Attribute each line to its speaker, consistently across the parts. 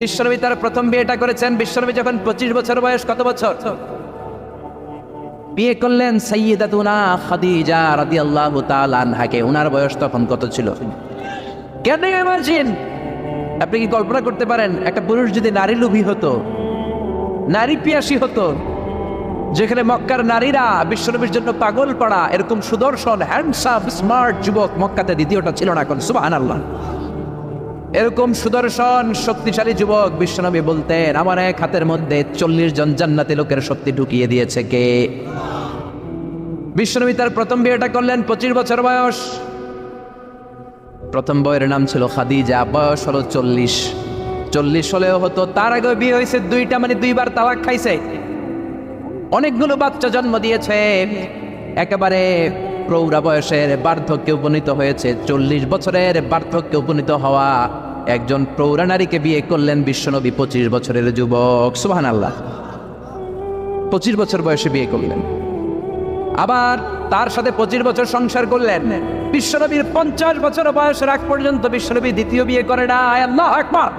Speaker 1: বিশ্বনবী তার প্রথম বিয়েটা করেছেন। বিশ্বনবী যখন 25 বছর বয়স, কত বছর বিয়ে করলেন? সাইয়্যিদাতুনা খাদিজা রাদিয়াল্লাহু তাআলা আনহাকে। ওনার বয়স তখন কত ছিল? Can you imagine? আপনি কি কল্পনা করতে পারেন একটা পুরুষ যদি নারী লোভী হতো, নারী পিয়াসী হতো, যেখানে মক্কার নারীরা বিশ্বনবীর জন্য পাগল পড়া, এরকম সুদর্শন হ্যান্ডসাম স্মার্ট যুবক মক্কাতে দ্বিতীয়টা ছিল না। এখন সুবহানাল্লাহ, এরকম সুদর্শন শক্তিশালী যুবক বিশ্বনবী বলতেন, আমার এক হাতের মধ্যে 40 জন জান্নাতি লোকের শক্তি ঢুকিয়ে দিয়েছে কে? বিশ্বনবী তার প্রথম বিয়েটা করলেন 25 বছর বয়স। প্রথম বউয়ের নাম ছিল খাদিজা, বয়স হলো 40 হলেও হতো। তার আগে বিয়ে হয়েছে দুইটা, মানে দুইবার তালাক খাইছে, অনেকগুলো বাচ্চা জন্ম দিয়েছে, একেবারে প্রৌঢ়া বয়সের বার্ধক্যে উপনীত হয়েছে। 40 বছরের বার্ধক্যে উপনীত হওয়া একজন প্রৌঢ়া নারীকে বিয়ে করলেন বিশ্বনবী 25 বছরের যুবক। সুবহানাল্লাহ, 25 বছর বয়সে বিয়ে করলেন। আবার তার সাথে 25 বছর সংসার করলেন। বিশ্বনবীর 50 বছর বয়সের আগ পর্যন্ত বিশ্বনবী দ্বিতীয় বিয়ে করে না। আল্লাহু আকবার।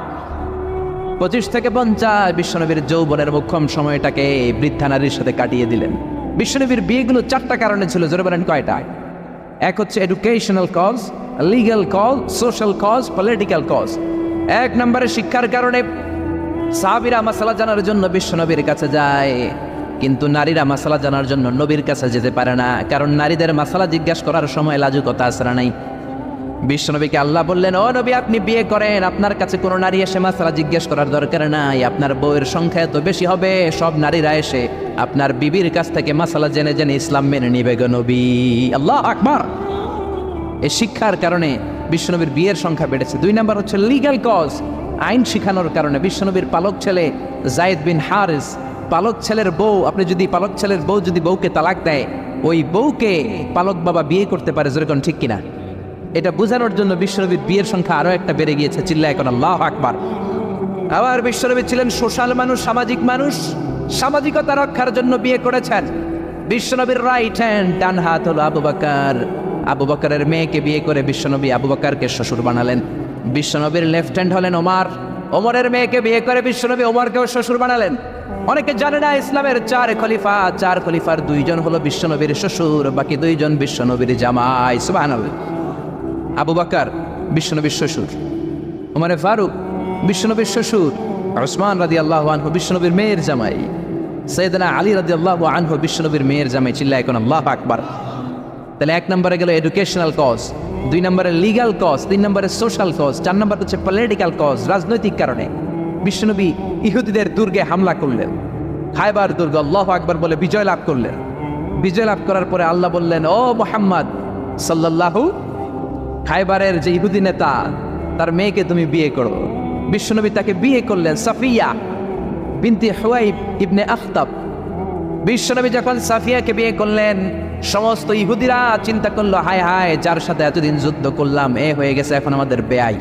Speaker 1: 25 থেকে 50 বিশ্বনবীর যৌবনের মোক্ষম সময়টাকে বৃদ্ধা নারীর সাথে কাটিয়ে দিলেন। বিশ্বনবীর বিয়েগুলো 4টা কারণে ছিল। জোরে বলেন কয়টা? এক হচ্ছে educational cause, legal cause, social cause, political cause. 1 নম্বরে শিক্ষার কারণে সাহাবীরা মাসালা জানার জন্য বিশ্বনবীর কাছে যায়, কিন্তু নারীরা মাসালা জানার জন্য নবীর কাছে যেতে পারে না, কারণ নারীদের মাসালা জিজ্ঞাসা করার সময় লাজুকতা আসরা নাই। বিশ্বনবীকে আল্লাহ বললেন, ও নবী আপনি বিয়ে করেন, আপনার কাছে কোনো নারী এসে মাসালা জিজ্ঞেস করার দরকার নাই, আপনার বউয়ের সংখ্যা এত বেশি হবে, সব নারীরা এসে আপনার বিবির কাছ থেকে মাসালা জেনে জেনে ইসলাম মেনে নিবে গো নবী। আল্লাহু আকবার। এই শিক্ষার কারণে বিশ্বনবীর বিয়ের সংখ্যা বেড়েছে। 2 নম্বর হচ্ছে লিগ্যাল কজ, আইন শিখানোর কারণে। বিশ্বনবীর পালক ছেলে যায়েদ বিন হারিস, পালক ছেলের বউ, আপনি যদি পালক ছেলের বউ যদি বউকে তালাক দেয়, ওই বউকে পালক বাবা বিয়ে করতে পারে। যেরকম ঠিক কিনা? এটা বোঝানোর জন্য বিশ্বনবীর বিয়ের সংখ্যা আরো একটা বেড়ে গিয়েছে। চিল্লায় এখন আল্লাহু আকবার। আবার বিশ্বনবী ছিলেন সোশ্যাল মানুষ, সামাজিক মানুষ, সামাজিকতা রক্ষার জন্য বিয়ে করেছেন। বিশ্বনবীর রাইট হ্যান্ড, ডান হাত হলো আবু বকর। আবু বকরের মেয়েকে বিয়ে করে বিশ্বনবী আবু বকরকে শ্বশুর বানালেন। বিশ্বনবীর লেফট হ্যান্ড হলেন ওমর। ওমরের মেয়েকে বিয়ে করে বিশ্বনবী ওমরকেও শ্বশুর বানালেন। অনেকে জানে না ইসলামের 4 খলিফা, 4 খলিফার 2 জন হলো বিশ্বনবীর শ্বশুর, বাকি 2 জন বিশ্বনবীর জামাই। সুবহানাল্লাহ। আবু বকর বিশ্বনবীর শ্বশুর, ওমর ফারুক বিশ্বনবীর শ্বশুর, উসমান রাদিয়াল্লাহু আনহু বিশ্বনবীর মেয়ের জামাই, সাইয়েদনা আলী রাদিয়াল্লাহু আনহু বিশ্বনবীর মেয়ের জামাই। চিল্লায় এখন আল্লাহু আকবার। তাহলে 1 নম্বরে গেল এডুকেশনাল কজ, 2 নম্বরে লিগ্যাল কজ, 3 নম্বরে সোশ্যাল কজ, 4 নম্বর হচ্ছে পলিটিক্যাল কজ, রাজনৈতিক কারণে। বিশ্বনবী ইহুদিদের দুর্গে হামলা করলেন, খায়বার দুর্গ, আল্লাহু আকবার বলে বিজয় লাভ করলেন। বিজয় লাভ করার পরে আল্লাহ বললেন, ও মুহাম্মদ সাল্লাল্লাহু, খায়বারের যে ইহুদি নেতা তার মেয়েকে তুমি বিয়ে করো। বিশ্বনবী তাকে বিয়ে করলেন, সাফিয়া বিনতে হুয়াইব ইবনে আখতাব। বিশ্বনবী যখন সাফিয়াকে বিয়ে করলেন, সমস্ত ইহুদিরা চিন্তা করলো, হায় হায়, যার সাথে এতদিন যুদ্ধ করলাম এ হয়ে গেছে এখন আমাদের বেয়াই।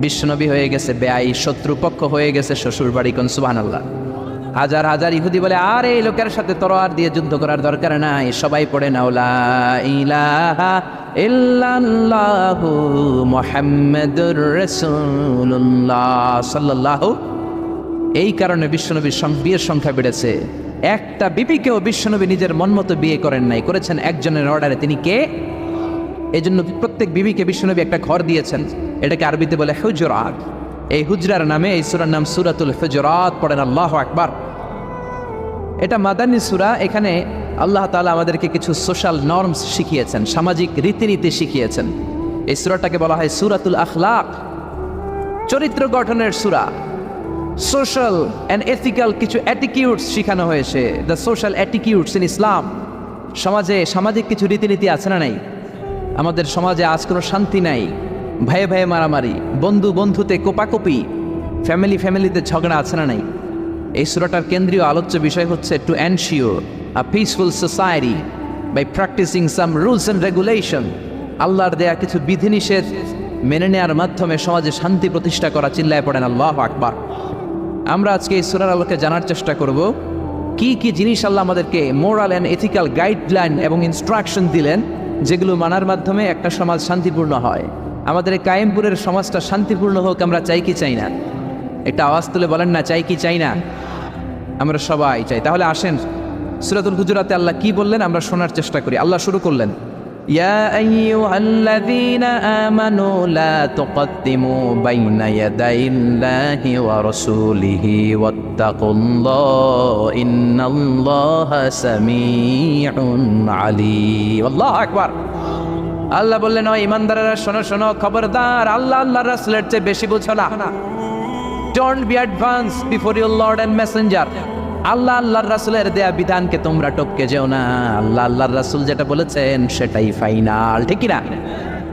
Speaker 1: বিশ্বনবী হয়ে গেছে বেয়াই, শত্রুপক্ষ হয়ে গেছে শ্বশুর বাড়ি। কোন সুবহানাল্লাহ। হাজার হাজার ইহুদি বলে, আর এই লোকের সাথে তরোয়ার দিয়ে যুদ্ধ করার দরকার নাই, সবাই পড়ে নাও লা ইলাহা ইল্লাল্লাহু মুহাম্মাদুর রাসূলুল্লাহ সাল্লাল্লাহু। এই কারণে বিশ্বনবীর বিয়ের সংখ্যা বেড়েছে। একটা বিবিকেও বিশ্বনবী নিজের মন মতো বিয়ে করেন নাই, করেছেন একজনের অর্ডারে। তিনি কে? এই জন্য প্রত্যেক বিবিকে বিশ্বনবী একটা ঘর দিয়েছেন, এটাকে আরবিতে বলে হুজরাত। এই হুজরার নামে এই সূরার নাম সূরাতুল হুজরাত। পড়েন আল্লাহু আকবার। এটা মাদানী সূরা। এখানে আল্লাহ তাআলা আমাদেরকে কিছু সোশ্যাল নর্মস শিখিয়েছেন, সামাজিক রীতিনীতি শিখিয়েছেন। এই সূরাটাকে বলা হয় সূরাতুল আখলাক, চরিত্র গঠনের সূরা। সোশ্যাল অ্যান্ড এথিক্যাল কিছু অ্যাটিটিউডস শেখানো হয়েছে, দ্য সোশ্যাল অ্যাটিটিউডস ইন ইসলাম। সমাজে সামাজিক কিছু রীতিনীতি আছে না নাই? আমাদের সমাজে আজ কোনো শান্তি নাই, ভাইয়ে ভাইয়ে মারামারি, বন্ধু বন্ধুতে কোপাকুপি, ফ্যামিলিতে ঝগড়া আছে না নাই? এই সূরাটার কেন্দ্রীয় আলোচ্য বিষয় হচ্ছে to ensure a peaceful society by practicing some rules and regulation. আল্লাহর দেয়া কিছু বিধিনিষেধ মেনে নেওয়ার মাধ্যমে সমাজে শান্তি প্রতিষ্ঠা করা। চিল্লায় পড়েন আল্লাহু আকবার। আমরা আজকে এই সূরার আলোকে জানার চেষ্টা করব কি কি জিনিস আল্লাহ আমাদেরকে মোরাল অ্যান্ড এথিক্যাল গাইডলাইন এবং ইনস্ট্রাকশন দিলেন, যেগুলো মানার মাধ্যমে একটা সমাজ শান্তিপূর্ণ হয়। আমাদের এই কায়েমপুরের সমাজটা শান্তিপূর্ণ হোক আমরা চাই কি চাই না? একটা আওয়াজ তুলে বলেন না, চাই কি চাই না? আমরা সবাই চাই। তাহলে আসেন সূরাতুল হুজুরাতে আল্লাহ কি বললেন আমরা শোনার চেষ্টা করি। আল্লাহ শুরু করলেন, ইয়া আইয়ুহাল্লাযীনা আমানু লা তুকদ্দিমু বাইনা ইয়াদাইল্লাহি ওয়া রাসূলিহি ওয়াত্তাকুল্লাহ ইন্নাল্লাহা সামিউন আলীম। আল্লাহু আকবার। আল্লাহ বললেন, ও ঈমানদারেরা শোনো শোনো, খবরদার আল্লাহ আল্লাহর রাসূলের চেয়ে বেশি বুঝো না। Don't be advanced before your Lord and Messenger. আল্লাহ আল্লাহর রাসূলের দেয়া বিধানকে তোমরা টপকে যেও না। আল্লাহ আল্লাহর রাসূল যেটা বলেছেন সেটাই ফাইনাল, ঠিক কি না?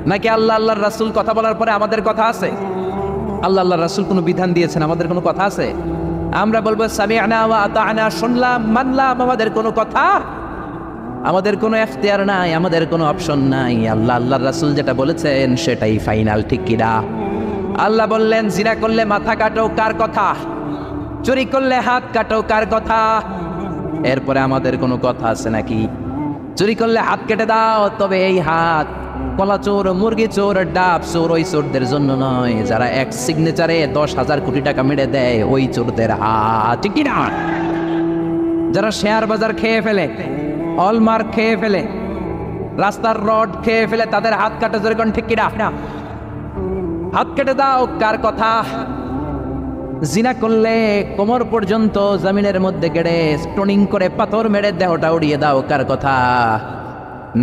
Speaker 1: নাকি আল্লাহ আল্লাহর রাসূল কথা বলার পরে আমাদের কথা আছে? আল্লাহ আল্লাহর রাসূল কোনো বিধান দিয়েছেন, আমাদের কোনো কথা আছে? আমরা বলবো সামি'না ওয়া আতা'না, শুনলাম মানলাম, আমাদের কোনো কথা, আমাদের কোনো এখতিয়ার নাই, আমাদের কোনো অপশন নাই। আল্লাহ আল্লাহর রাসূল যেটা বলেছেন সেটাই ফাইনাল, ঠিক কি না? আল্লাহ বললেন, জিনা করলে মাথা কাটো, কার কথা? চুরি করলে হাত কাটো, কার কথা? এরপরে আমাদের কোনো কথা আছে নাকি? চুরি করলে হাত কেটে দাও, তবে এই হাত কলা চোর, মুরগি চোর, ডাব চোর, ওই চোরদের জন্য নয়, যারা এক সিগনেচারে 10,000 কোটি টাকা মেরে দেয় ওই চোরদের হাত, ঠিক কি না? যারা শেয়ার বাজার খেয়ে ফেলে, হলমার্ক খেয়ে ফেলে, রাস্তার রড খেয়ে ফেলে, তাদের হাত কাটা, যেরকম ঠিক কি না? হাত কেটে দাও, কার কথা? জিনা করলে কোমর পর্যন্ত জমিনের মধ্যে গেড়ে স্টোনিং করে পাথর মেরে দেহটা উড়িয়ে দাও, কার কথা?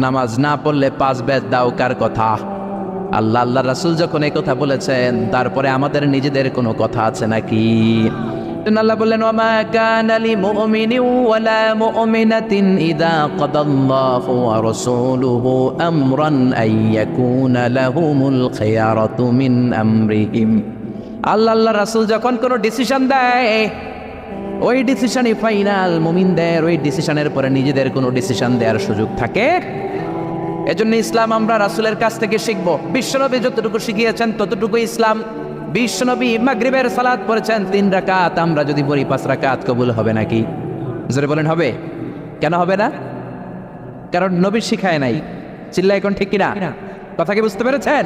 Speaker 1: নামাজ না পড়লে 5 বেদ দাও, কার কথা? আল্লাহ আল্লাহ রাসূল যখন এই কথা বলেছেন, তারপরে আমাদের নিজেদের কোনো কথা আছে নাকি? আল্লাহ বললেন, ওয়ামা কানা লিমুমিনিন ওয়ালা মুমিনাতিন ইযা কাদাল্লাহু ওয়া রাসূলুহু আমরান আইয়াকুনা লাহুমুল খিয়ারাতু মিন আমরিহিম। আল্লাহ আল্লাহ রাসূল যখন কোনো ডিসিশন দেয়, ওই ডিসিশনই ফাইনাল। মুমিনদের ওই ডিসিশনের পরে নিজেদের কোনো ডিসিশন দেওয়ার সুযোগ থাকে? এজন্য ইসলাম আমরা রাসূলের কাছ থেকে শিখব। বিশ্বনবী যতটুকু শিখিয়েছেন ততটুকু ইসলাম। বিশ্বনবী মাগরিবের সালাত পড়েছেন 3 রাকাত, আমরা যদি পড়ি 5 রাকাত, কবুল হবে নাকি? জোরে বলেন হবে? কেন হবে না? কারণ নবী শিখায় নাই। চিল্লা এখন ঠিক কিনা? কথা কি বুঝতে পেরেছেন?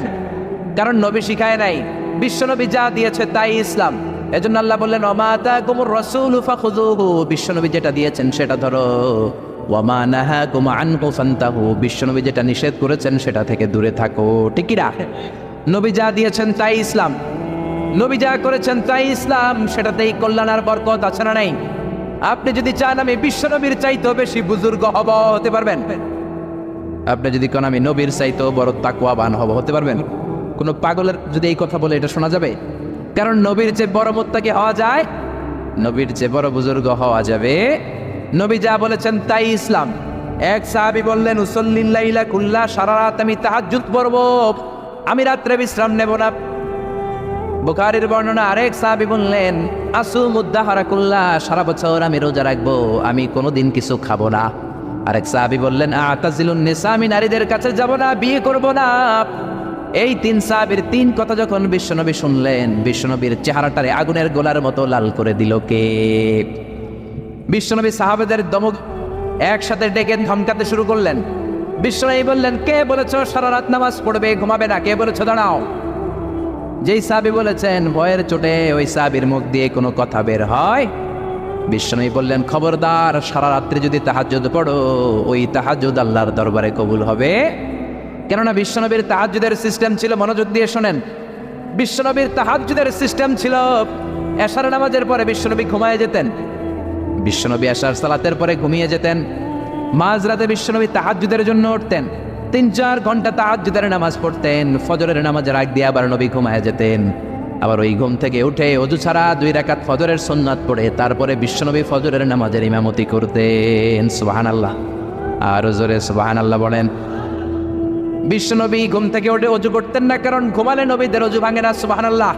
Speaker 1: কারণ নবী শিখায় নাই, বিশ্বনবী যা দিয়েছে তাই ইসলাম। এজন্য আল্লাহ বললেন, ওমা আতাকুমুর রাসূলু ফাখুযুহু, বিশ্বনবী যেটা দিয়েছেন সেটা ধরো। ওয়ামা নাহাকুম আনহু ফান্তাহু, বিশ্বনবী যেটা নিষেধ করেছেন সেটা থেকে দূরে থাকো, ঠিক কি না? নবী যা দিয়েছেন তাই ইসলাম, নবী যা করেছেন তাই ইসলাম, সেটাতেই কল্যাণ আর বরকত আছে না নাই? আপনি যদি চান আমি বিশ্বনবীর চাইতেও বেশি বুজুর্গ হব, হতে পারবেন? আপনি যদি কোন আমি নবীর চাইতেও বড় তাকওয়াবান হব, হতে পারবেন? কোন পাগলের যদি এই কথা বলে এটা শোনা যাবে? কারণ নবীর চেয়ে বড় মুত্তাকি হওয়া যায়, নবীর চেয়ে বড় বুজুর্গ হওয়া যাবে। নবী যা বলেছেন তাই ইসলাম। এক সাহাবী বললেন, উসাল্লিল লাইলা কুল্লা, সারা রাত আমি তাহাজ্জুদ পড়ব, আমি রাত্রে বিশ্রাম নেব না। বুখারীর বর্ণনা, আরেক সাহাবী বললেন, আসুমুদ দাহরা কুল্লা, সারা বছর আমি রোজা রাখবো, আমি কোনোদিন কিছু খাবো না। আরেক সাহাবী বললেন, আতাজিলুন নিসা, আমি নারীদের কাছে যাব না, বিয়ে করব না। এই 3 সাহাবীর 3 কথা যখন বিশ্বনবী শুনলেন, বিশ্বনবীর চেহারাটারে আগুনের গোলার মতো লাল করে দিল কে? বিশ্বনবী সাহাবাদের দমক একসাথে ডেকে ধমকাতে শুরু করলেন। বিশ্বনবী বললেন, কে বলেছো সারা রাত নামাজ পড়বে, ঘুমাবে না? কে বলেছো দাঁড়াও? যেই সাহাবী বলেছেন, ভয়ের চোটে ওই সাহাবীর মুখ দিয়ে কোনো কথা বের হয়। বিশ্বনবী বললেন, খবরদার, সারা রাত্রি যদি তাহাজ্জুদ পড়ো, ওই তাহাজ্জুদ আল্লাহর দরবারে কবুল হবে। কেননা বিশ্বনবীর তাহাজ্জুদের সিস্টেম ছিল, মনোযোগ দিয়ে শোনেন, বিশ্বনবীর তাহাজ্জুদের সিস্টেম ছিল, এশার নামাজের পরে বিশ্বনবী ঘুমায় যেতেন, বিশ্বনবী এশার সালাতের পরে ঘুমিয়ে যেতেন। মাঝরাতে বিশ্বনবী তাহাজ্জুদের জন্য উঠতেন, 3-4 ঘন্টা তাহাজ্জুদের নামাজ পড়তেন, ফজরের নামাজের আগ দিয়ে আবার নবী ঘুমায় যেতেন। আবার ওই ঘুম থেকে উঠে ওযু ছাড়া 2 রাকাত ফজরের সুন্নাত পড়ে তারপরে বিশ্বনবী ফজরের নামাজের ইমামতি করতেন। সুবহানাল্লাহ, আর জোরে সুবহানাল্লাহ বলেন। বিশ্বনবী ঘুম থেকে উঠে ওযু করতেন না, কারণ ঘুমালে নবীদের ওযু ভাঙে না। সুবহানাল্লাহ।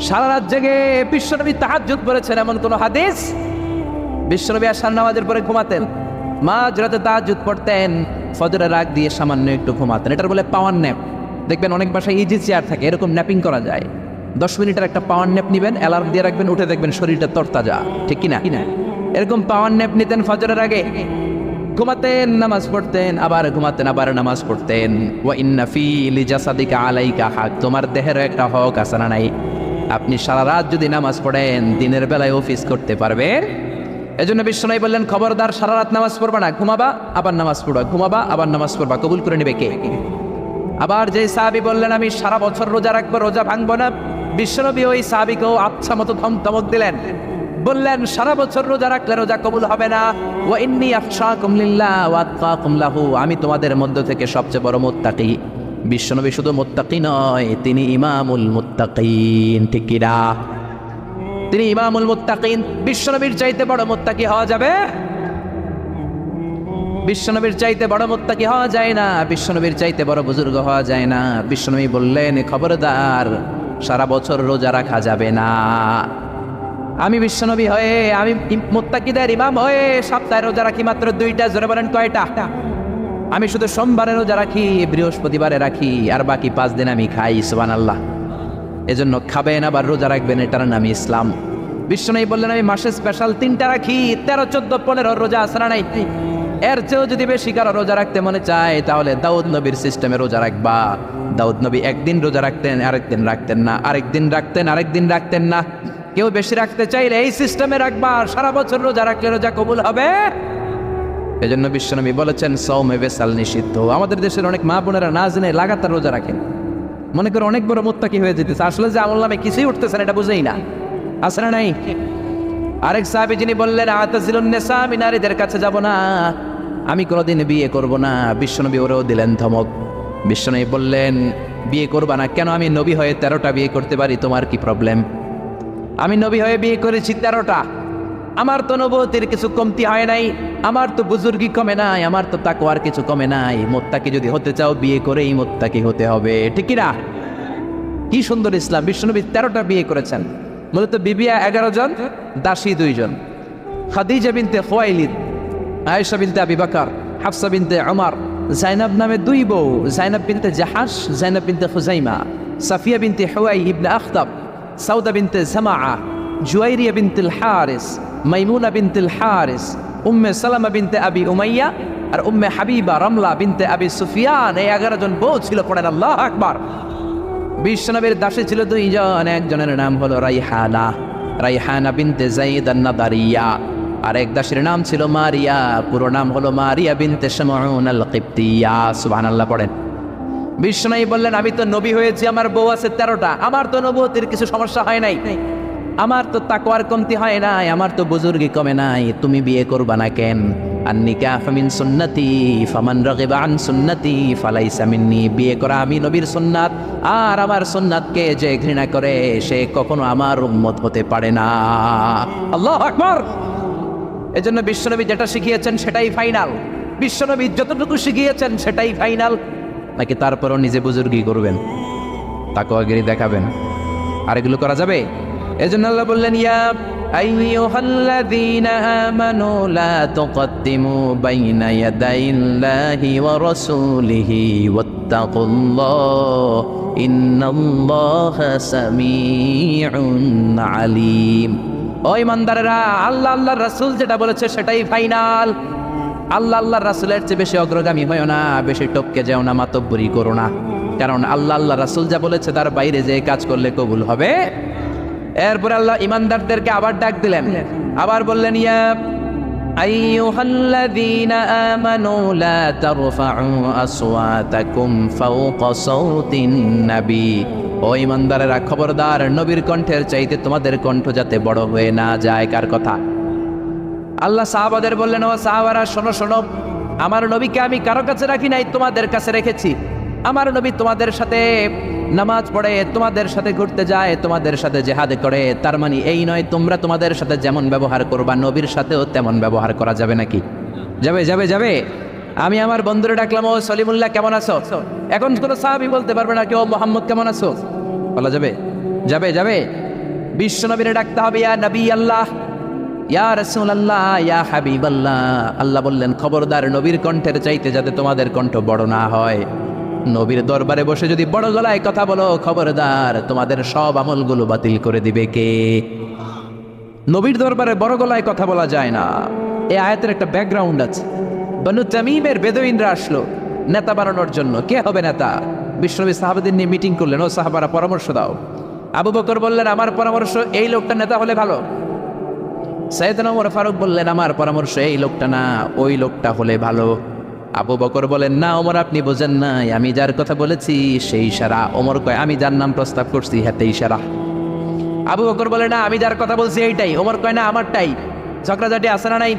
Speaker 1: সারা রাত জেগে বিশ্বনবী তাহাজ্জুদ পড়েছেন এমন কোন হাদিস? বিশ্বনবী আশার নামাজের পরে ঘুমাতেন, মাঝরাতে তাহাজ্জুদ পড়তেন, ফজরের আগ দিয়ে সামান্য একটু ঘুমাতেন। এটার বলে পাওয়ার ন্যাপ। দেখবেন অনেক বাসায় ইজি চেয়ার থাকে, এরকম ন্যাপিং করা যায়। 10 মিনিটের একটা পাওয়ার ন্যাপ নিবেন, অ্যালার্ম দিয়ে রাখবেন, উঠে দেখবেন শরীরটা তরতাজা, ঠিক কিনা? এরকম পাওয়ার ন্যাপ নিতেন ফজরের আগে, ঘুমাতেন, নামাজ পড়তেন, আবার ঘুমাতেন, আবার নামাজ পড়তেন। ওয়া ইন্না ফি লিজাসাদিকা আলাইকা হাক, তোমার দেহের একটা হক আছে না নাই? আপনি সারা রাত যদি নামাজ পড়েন দিনের বেলায় অফিস করতে পারবে। এজন্য বিশ্বনবী বললেন, খবরদার সারা রাত নামাজ পড়বা না, ঘুমাবা আবার নামাজ পড়বা, ঘুমাবা আবার নামাজ পড়বা, কবুল করে নেবে কে? আবার যে সাহাবী বললেন আমি সারা বছর রোজা রাখবো, রোজা ভাঙবো না, বিশ্বনবী ওই সাহাবীকেও আচ্ছা মতো ধমক দিলেন, বললেন সারা বছর রোজা রাখলে রোজা কবুল হবে না। ওয়া ইন্নী আখশাকুম লিল্লাহ ওয়া আতকাকুম লাহু, আমি তোমাদের মধ্য থেকে সবচেয়ে বড় মুত্তাকি। বিশ্বনবী শুধু মুত্তাকি নয়, তিনি ইমামুল মুত্তাকিন। ঠিক কি না? তিনি ইমামুল মুত্তাকিন। বিশ্বনবীর চাইতে বড় মুত্তাকি হওয়া যাবে? বিশ্বনবীর চাইতে বড় মুত্তাকি হওয়া যায় না, বিশ্বনবীর চাইতে বড় বুজুর্গ হওয়া যায় না। বিশ্বনবী বললেন, খবরদার সারা বছর রোজা রাখা যাবে না। আমি বিশ্বনবী হয়ে, আমি মুত্তাকিদের ইমাম হয়ে সপ্তাহে রোজা রাখি মাত্র 2টা। জোরে বলেন কয়টা? আমি শুধু সোমবারে রোজা রাখি, বৃহস্পতিবারে রাখি, আর বাকি 5 দিন আমি খাই। সুবহানাল্লাহ। এজন্য খাবেন আবার রোজা রাখবেন, এটার নাম ইসলাম। বিশ্বনবী বললেন, আমি মাসে স্পেশাল 3টা রাখি, 13, 14, 15 রোজা আসরা নাই। এর চেয়েও যদি বেশি কারো রোজা রাখতে মনে চায় তাহলে দাউদ নবীর সিস্টেমে রোজা রাখবা। দাউদ নবী একদিন রোজা রাখতেন, আরেকদিন রাখতেন না, আরেকদিন রাখতেন, আরেকদিন রাখতেন না। কেউ বেশি রাখতে চাইলে এই সিস্টেমে রাখবা, সারা বছর রোজা রাখলে রোজা কবুল হবে। এজন্য বিশ্বনবী বলেছেন, সওমে বেসাল নিষিদ্ধ। আমাদের দেশের অনেক মা বোনেরা না জেনে লাগাতার রোজা রাখেন, মনে করে অনেক বড় মুত্তাকি হয়ে যেতেছে, আসলে যে আমল নামে কিছুই উঠতেছে না, এটা বুঝেই না। আছে না নাই? আরেক সাহাবী যিনি বললেন, আতাজিলুন নিসা, আমি নারীদের কাছে যাব না, আমি কোনোদিন বিয়ে করব না। বিশ্বনবী ওরেও দিলেন ধমক। বিশ্বনবী বললেন, বিয়ে করবা না কেন? আমি নবী হয়ে 13টা বিয়ে করতে পারি, তোমার কি প্রবলেম? আমি নবী হয়ে বিয়ে করেছি 13টা, আমার তো নবুয়তের কিছু কমতি হয় নাই, আমার তো বুজুর্গি কমে নাই, আমার তো তাকওয়ার কিছু কমে নাই। মুত্তাকি যদি হতে চাও বিয়ে করেই মুত্তাকি হতে হবে। ঠিক কি না? কি সুন্দর ইসলাম! বিশ্বনবী 13টা বিয়ে করেছেন। মূলত বিবিয়া 11 জন, দাসী 2 জন। খাদিজা বিনতে খুয়াইলিদ, আয়েশা বিনতে আবি বকর, হাফসা বিনতে উমর, জাইনাব নামে 2 বউ, জাইনাব বিনতে জাহাশ, জাইনাব বিনতে খুজাইমা, সাফিয়া বিনতে হুয়াই ইবনে আখতাব, সাউদা বিনতে জামাআ, জুয়াইরিয়া বিনতুল হারিস, মাইমুনা বিনতুল হারিস, উম্মে সালামা বিনতে আবি উমাইয়া, আর উম্মে হাবিবা রামলা বিনতে আবি সুফিয়ান। এই 11 জন বউ ছিল। পড়েন আল্লাহু আকবার। বিশ্বনবীর দাসী ছিল 2 জন, একজনের নাম হলো রাইহানা, রাইহানা বিনতে যায়েদ আন-নাদারিয়া, আর এক দাসীর নাম ছিল মারিয়া, পুরো নাম হলো মারিয়া বিনতে শামউন আল-কিবতিয়া। সুবহানাল্লাহ পড়েন। বিশ্বনবী বললেন, আমি তো নবী হয়েছি, আমার বউ আছে 13টা, আমার তো নবুয়তের কিছু সমস্যা হয় নাই, আমার তো তাকওয়ার কমতি হয় নাই, আমার তো বুজুর্গি কমে নাই, তুমি বিয়ে করবা না কেন? আন-নিকাহু মিন সুন্নতি ফামান রাগিবা আন সুন্নতি ফালাইসা মিন্নি। বিয়ে করা আমি নবীর সুন্নাত, আর আমার সুন্নাতকে যে ঘৃণা করে সে কখনো আমার উম্মত হতে পারে না। আল্লাহু আকবার। এজন্য বিশ্বনবী যেটা শিখিয়েছেন সেটাই ফাইনাল। বিশ্বনবী যতটুকু শিখিয়েছেন সেটাই ফাইনাল। নাকি তারপরও নিজে বুজুর্গি করবেন, তাকওয়াগিরি দেখাবেন, আর এগুলো করা যাবে? এজন্য আল্লাহ বললেন, ইয়া আইয়ুহাল্লাযীনা আমানু লা তুকদ্দিমু বাইনা ইয়াদাইল্লাহি ওয়া রাসূলিহি ওয়াত্তাকুল্লাহ ইন্নাল্লাহা সামিউন আলীম। ও ঈমানদারেরা, আল্লাহ আল্লাহর রাসূল যেটা বলেছে সেটাই ফাইনাল। আল্লাহ আল্লাহর রাসূলের চেয়ে বেশি অগ্রগামী হয়ো না, বেশি টপকে যাও না, মাতব্বরি করো না। কারণ আল্লাহ আল্লাহ রাসূল যা বলেছে তার বাইরে যে কাজ করলে কবুল হবে। এরপর আল্লাহ ইমানদারদেরকে আবার ডাক দিলেন, আবার বললেন, ইয়া আইয়ুহাল্লাযীনা আমানু লা তারফাউ আসওয়াতাকুম ফাওকা সাওতিন নবী। ও ইমানদারেরা, খবরদার নবীর কণ্ঠের চাইতে তোমাদের কণ্ঠ যাতে বড় হয়ে না যায়। কার কথা? আল্লাহ সাহাবাদের বললেন, ও সাহাবারা শোনো শোনো, আমার নবীকে আমি কারো কাছে রাখি নাই, তোমাদের কাছে রেখেছি। আমার নবী তোমাদের সাথে নামাজ পড়ে, তোমাদের সাথে ঘুরতে যায়, তোমাদের সাথে জিহাদ করে। তার মানে এই নয় তোমরা তোমাদের সাথে যেমন ব্যবহার করবা নবীর সাথেও তেমন ব্যবহার করা যাবে নাকি? যাবে যাবে যাবে। আমি আমার বন্ধুরে ডাকলাম, ও সলিমুল্লাহ কেমন আছো? এখন কোনো সাহাবী বলতে পারবে না কেউ মোহাম্মদ কেমন আছো? বলা যাবে? যাবে যাবে। বিশ্ব নবীরে ডাকতে হবে, ইয়া নবী আল্লাহ, ইয়া রাসূলুল্লাহ, ইয়া হাবিবাল্লাহ। আল্লাহ বললেন, খবরদার নবীর কণ্ঠের চাইতে যাতে তোমাদের কণ্ঠ বড় না হয়। নবীর দরবারে বসে যদি বড় গলায় কথা বলো, খবরদার তোমাদের সব আমলগুলো বাতিল করে দিবে কে? নবীর দরবারে বড় গলায় কথা বলা যায় না। এই আয়াতের একটা ব্যাকগ্রাউন্ড আছে। বনু তামিমের বেদুইনরা আসলো নেতা বানানোর জন্য। কে হবে নেতা? বিশ্বনবী সাহাবাদের নিয়ে মিটিং করলেন, ও সাহাবারা পরামর্শ দাও। আবু বকর বললেন আমার পরামর্শ এই লোকটা নেতা হলে ভালো। সাইয়েদনা ওমর ফারুক বললেন আমার পরামর্শ এই লোকটা না, ওই লোকটা হলে ভালো। আবু বকর বলেন না ওমর আপনি বোঝেন নাই, আমি যার কথা বলেছি সেই ইশারা। ওমর কয় আমি যার নাম প্রস্তাব করছি হাতে ইশারা। আবু বকর বলে না আমি যার কথা বলছি এইটাই। ওমর কয় না আমারটাই। ঝগড়াঝাটি আছে না নাই?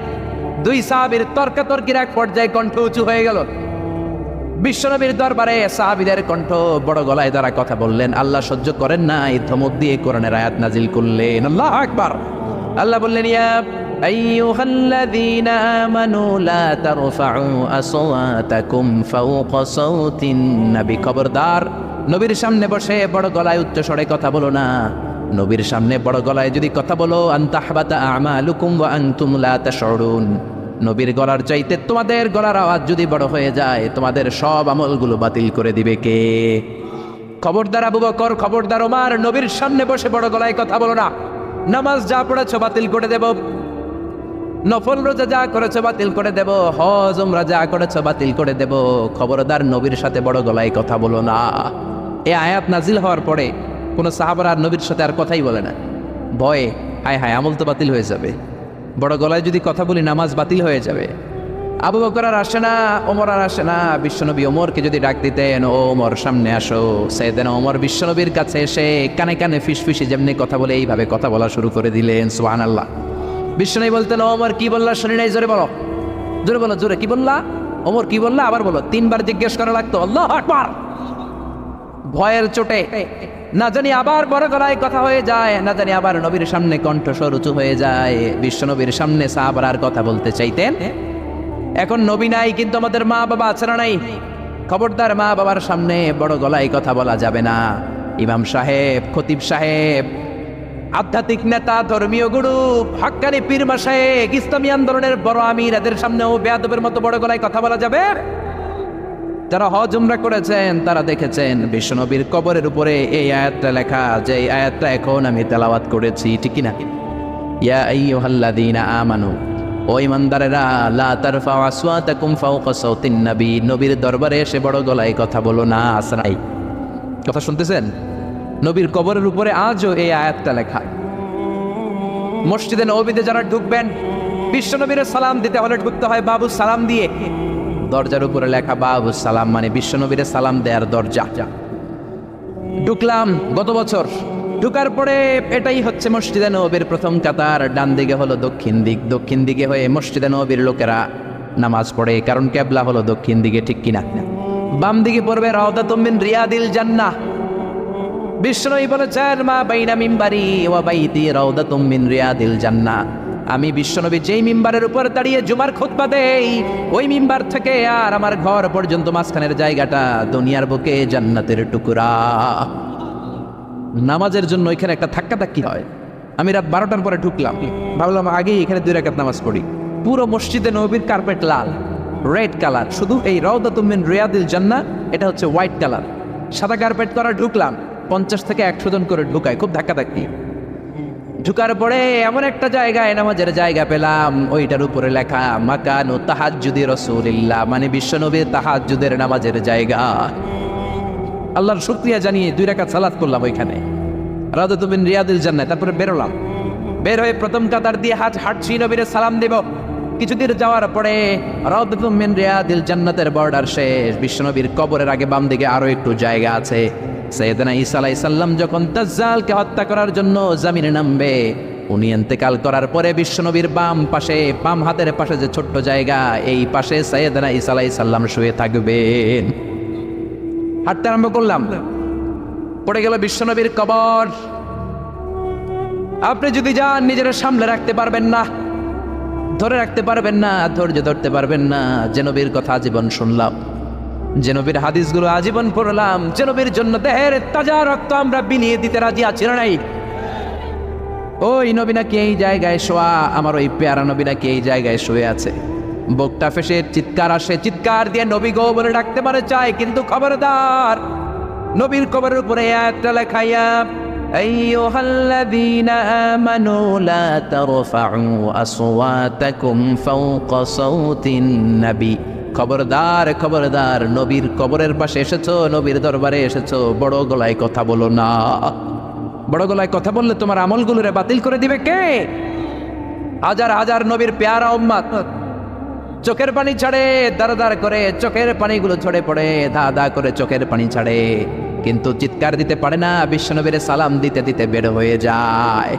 Speaker 1: দুই সাহাবীর তর্কাতর্কির এক পর্যায়ে কণ্ঠ উঁচু হয়ে গেল। বিশ্বনবীর দরবারে সাহাবীদের কণ্ঠ বড় গলায় তারা কথা বললেন। আল্লাহ সহ্য করেন না, এই ধমক দিয়ে কোরআনের আয়াত নাজিল করলেন। আল্লাহু আকবার। আল্লাহ বললেন ইয়া আইয়ুহাল্লাযীনা আমানু লা তারফাউ আসওয়াতাকুম ফাওকা সাওতিন নবী, খবরদার নবীর সামনে বসে বড় গলায় উচ্চ স্বরে কথা বলো না। নবীর সামনে বড় গলায় যদি কথা বলো আনতাহবাতা আমালুকুম ওয়া আনতুম লা তাশউরুন, নবীর গলার চাইতে তোমাদের গলার আওয়াজ যদি বড় হয়ে যায় তোমাদের সব আমলগুলো বাতিল করে দিবে কে? খবরদার আবু বকর, খবরদার ওমর, নবীর সামনে বসে বড় গলায় কথা বলো না। নামাজ যা পড়েছো বাতিল করে দেব, নফল রোজা যা করেছো বাতিল করে দেব, হজ উমরা যা করেছো বাতিল করে দেব। খবরদার নবীর সাথে বড় গলায় কথা বলো না। এই আয়াত নাজিল হওয়ার পরে কোনো সাহাবারা আর নবীর সাথে আর কথাই বলে না, ভয়ে হায় হায় আমল তো বাতিল হয়ে যাবে, বড় গলায় যদি কথা বলি নামাজ বাতিল হয়ে যাবে। আবু বকর আর আসে না, ওমর আর আসে না। বিশ্বনবী ওমরকে যদি ডাক দিতেন ও ওমর সামনে আসো, সাইয়েদনা ওমর বিশ্বনবীর কাছে এসে কানে কানে ফিসফিসি যেমনি কথা বলে এইভাবে কথা বলা শুরু করে দিলেন। সুবহানাল্লাহ। বিশ্বনবী বলতেন ওমর কি বললা শুনি নাই, জোরে বলো, জোরে বলো, জোরে কি বললা? ওমর কি বললা আবার বলো। তিনবার জিজ্ঞেস করা লাগতো। আল্লাহু আকবার। ভয়ের চোটে না জানি আবার বড় গলায় কথা হয়ে যায়, না জানি আবার নবীর সামনে কণ্ঠস্বর উঁচু হয়ে যায়। বিশ্বনবীর সামনে সাহাবারা আর কথা বলতে চাইতেন। এখন নবী নাই কিন্তু আমাদের মা বাবা আছে না নাই? খবরদার মা বাবার সামনে বড় গলায় কথা বলা যাবে না। ইমাম সাহেব, খতিব সাহেব, আধ্যাত্মিক নেতা, ধর্মীয় গুরু, হাক্কানি পীর মাশায়েখ, ইসলামী আন্দোলনের বড় আমির, এদের সামনেও বেয়াদবের মতো বড় গলায় কথা বলা যাবে? যারা হজ উমরা করেছেন তারা দেখেছেন বিশ্বনবীর কবরের উপরে এই আয়াতটা লেখা, যে এই আয়াতটা এখন আমি তেলাওয়াত করেছি, ঠিক কি না? ইয়া আইয়ুহাল্লাযীনা আমানু, ও ঈমানদারেরা, লা তারফাউ আসওয়াতাকুম ফাওকা সাওতিন নবী, নবীর দরবারে এসে বড় গলায় কথা বলো না। আসরাই কথা শুনতেছেন? নবীর কবরের উপরে আজও এই আয়াতটা লেখা। মসজিদে নববীতে যারা ঢুকবেন বিশ্বনবীর সালাম দিতে হলে ঢুকতে হয় বাবু সালাম দিয়ে। দরজার উপরে লেখা বাবু সালাম, মানে বিশ্বনবীর সালাম দেয়ার দরজা। ঢুকলাম গত বছর, ঢুকার পরে এটাই হচ্ছে মসজিদে নববীর প্রথম কাতার। ডান দিকে হলো দক্ষিণ দিক, দক্ষিণ দিকে হয়ে মসজিদে নববীর লোকেরা নামাজ পড়ে, কারণ কেবলা হলো দক্ষিণ দিকে, ঠিক কিনা? বাম দিকে পড়বে রাউদাতুম মিন রিয়াদিল জান্নাহ। বিশ্বনবী বলেছেন মা বাইনা মিম্বারি ওয়া বাইতি রাউদাতুম মিন রিয়াদিল জান্নাহ, আমি বিশ্বনবী যেই মিম্বারের উপর দাঁড়িয়ে জুমার খুতবা দেই, ওই মিম্বার থেকে আর আমার ঘর পর্যন্ত মাঝখানের জায়গাটা দুনিয়ার বুকে জান্নাতের টুকরা। নামাজের জন্য এখানে একটা ধাক্কাধাক্কি হয়। আমি রাত 12টার পরে ঢুকলাম, ভাবলাম আগেই এখানে 2 রাকাত নামাজ পড়ি। পুরো মসজিদে নববীর কার্পেট লাল, রেড কালার, শুধু এই রাউদাতুম মিন রিয়াদিল জান্নাহ এটা হচ্ছে হোয়াইট কালার, সাদা কার্পেট করা। ঢুকলাম, 50 থেকে 100 জন করে ঢুকায়, খুব ধাক্কাধাক্কি। ঢুকার পরে এমন একটা জায়গায় নামাজের জায়গা পেলাম, ওইটার উপরে লেখা মাকানু তাহাজ্জুদি রাসূলিল্লাহ, মানে বিশ্বনবীর তাহাজ্জুদের নামাজের জায়গা। আল্লাহর শুকরিয়া জানিয়ে 2 রাকাত সালাত করলাম ওইখানে, রাউদাতুম মিন রিয়াদিল জান্নাহ। তারপরে বেরোলাম, বের হয়ে প্রথম কাতার দিয়ে হাঁটছি, নবীর সালাম দেব। কিছুদিন যাওয়ার পরে রাউদাতুম মিন রিয়াদিল জান্নাতের বর্ডার শেষ। বিশ্বনবীর কবরের আগে বাম দিকে আরো একটু জায়গা আছে। সাইয়েদনা ঈসা আলাইহিস সালাম যখন দাজ্জালকে হত্যা করার জন্য জমিনে নামবে, উনি ইন্তেকাল করার পরে বিশ্বনবীর বাম পাশে, বাম হাতের পাশে যে ছোট্ট জায়গা, এই পাশে সাইয়েদনা ঈসা আলাইহিস সালাম শুয়ে থাকবেন। হাঁটতে আরম্ভ করলাম, পড়ে গেল বিশ্বনবীর কবর। আপনি যদি যান নিজেরা সামলে রাখতে পারবেন না, ধরে রাখতে পারবেন না, ধৈর্য ধরতে পারবেন না। যে নবীর কথা আজীবন শুনলাম, যে নবীর হাদিসগুলো আজীবন পড়লাম, যে নবীর জন্য দেহের তাজা রক্ত আমরা বিলিয়ে দিতে রাজি আছি না নাই? ওই নবী নাকি এই জায়গায় শোয়া, আমার ওই পেয়ারা নবী নাকি এই জায়গায় শুয়ে আছে। বুকটা ফেসে চিৎকার আসে, চিৎকার দিয়ে নবী গো বলে ডাকতে পারে চায়, কিন্তু খবরদার নবীর কবরের উপরে একটা লেখাইয়া আইয়ুহাল্লাযীনা আমানু লা তারফাউ আসওয়াতাকুম ফাওকা সাওতিন নবী, খবরদার খবরদার, নবীর কবরের পাশে এসেছো, নবীর দরবারে এসেছো, বড় গলায় কথা বলো না। বড় গলায় কথা বললে তোমার আমলগুলোরে বাতিল করে দিবে কে? হাজার হাজার নবীর পেয়ারা উম্মত চোখের পানি ছাড়ে, দাঁড় করে চোখের পানিগুলো ঝরে পড়ে, ধা ধা করে চোখের পানি ছাড়ে, কিন্তু চিৎকার দিতে পারে না, বিশ্বনবীর সালাম দিতে দিতে বের হয়ে যায়।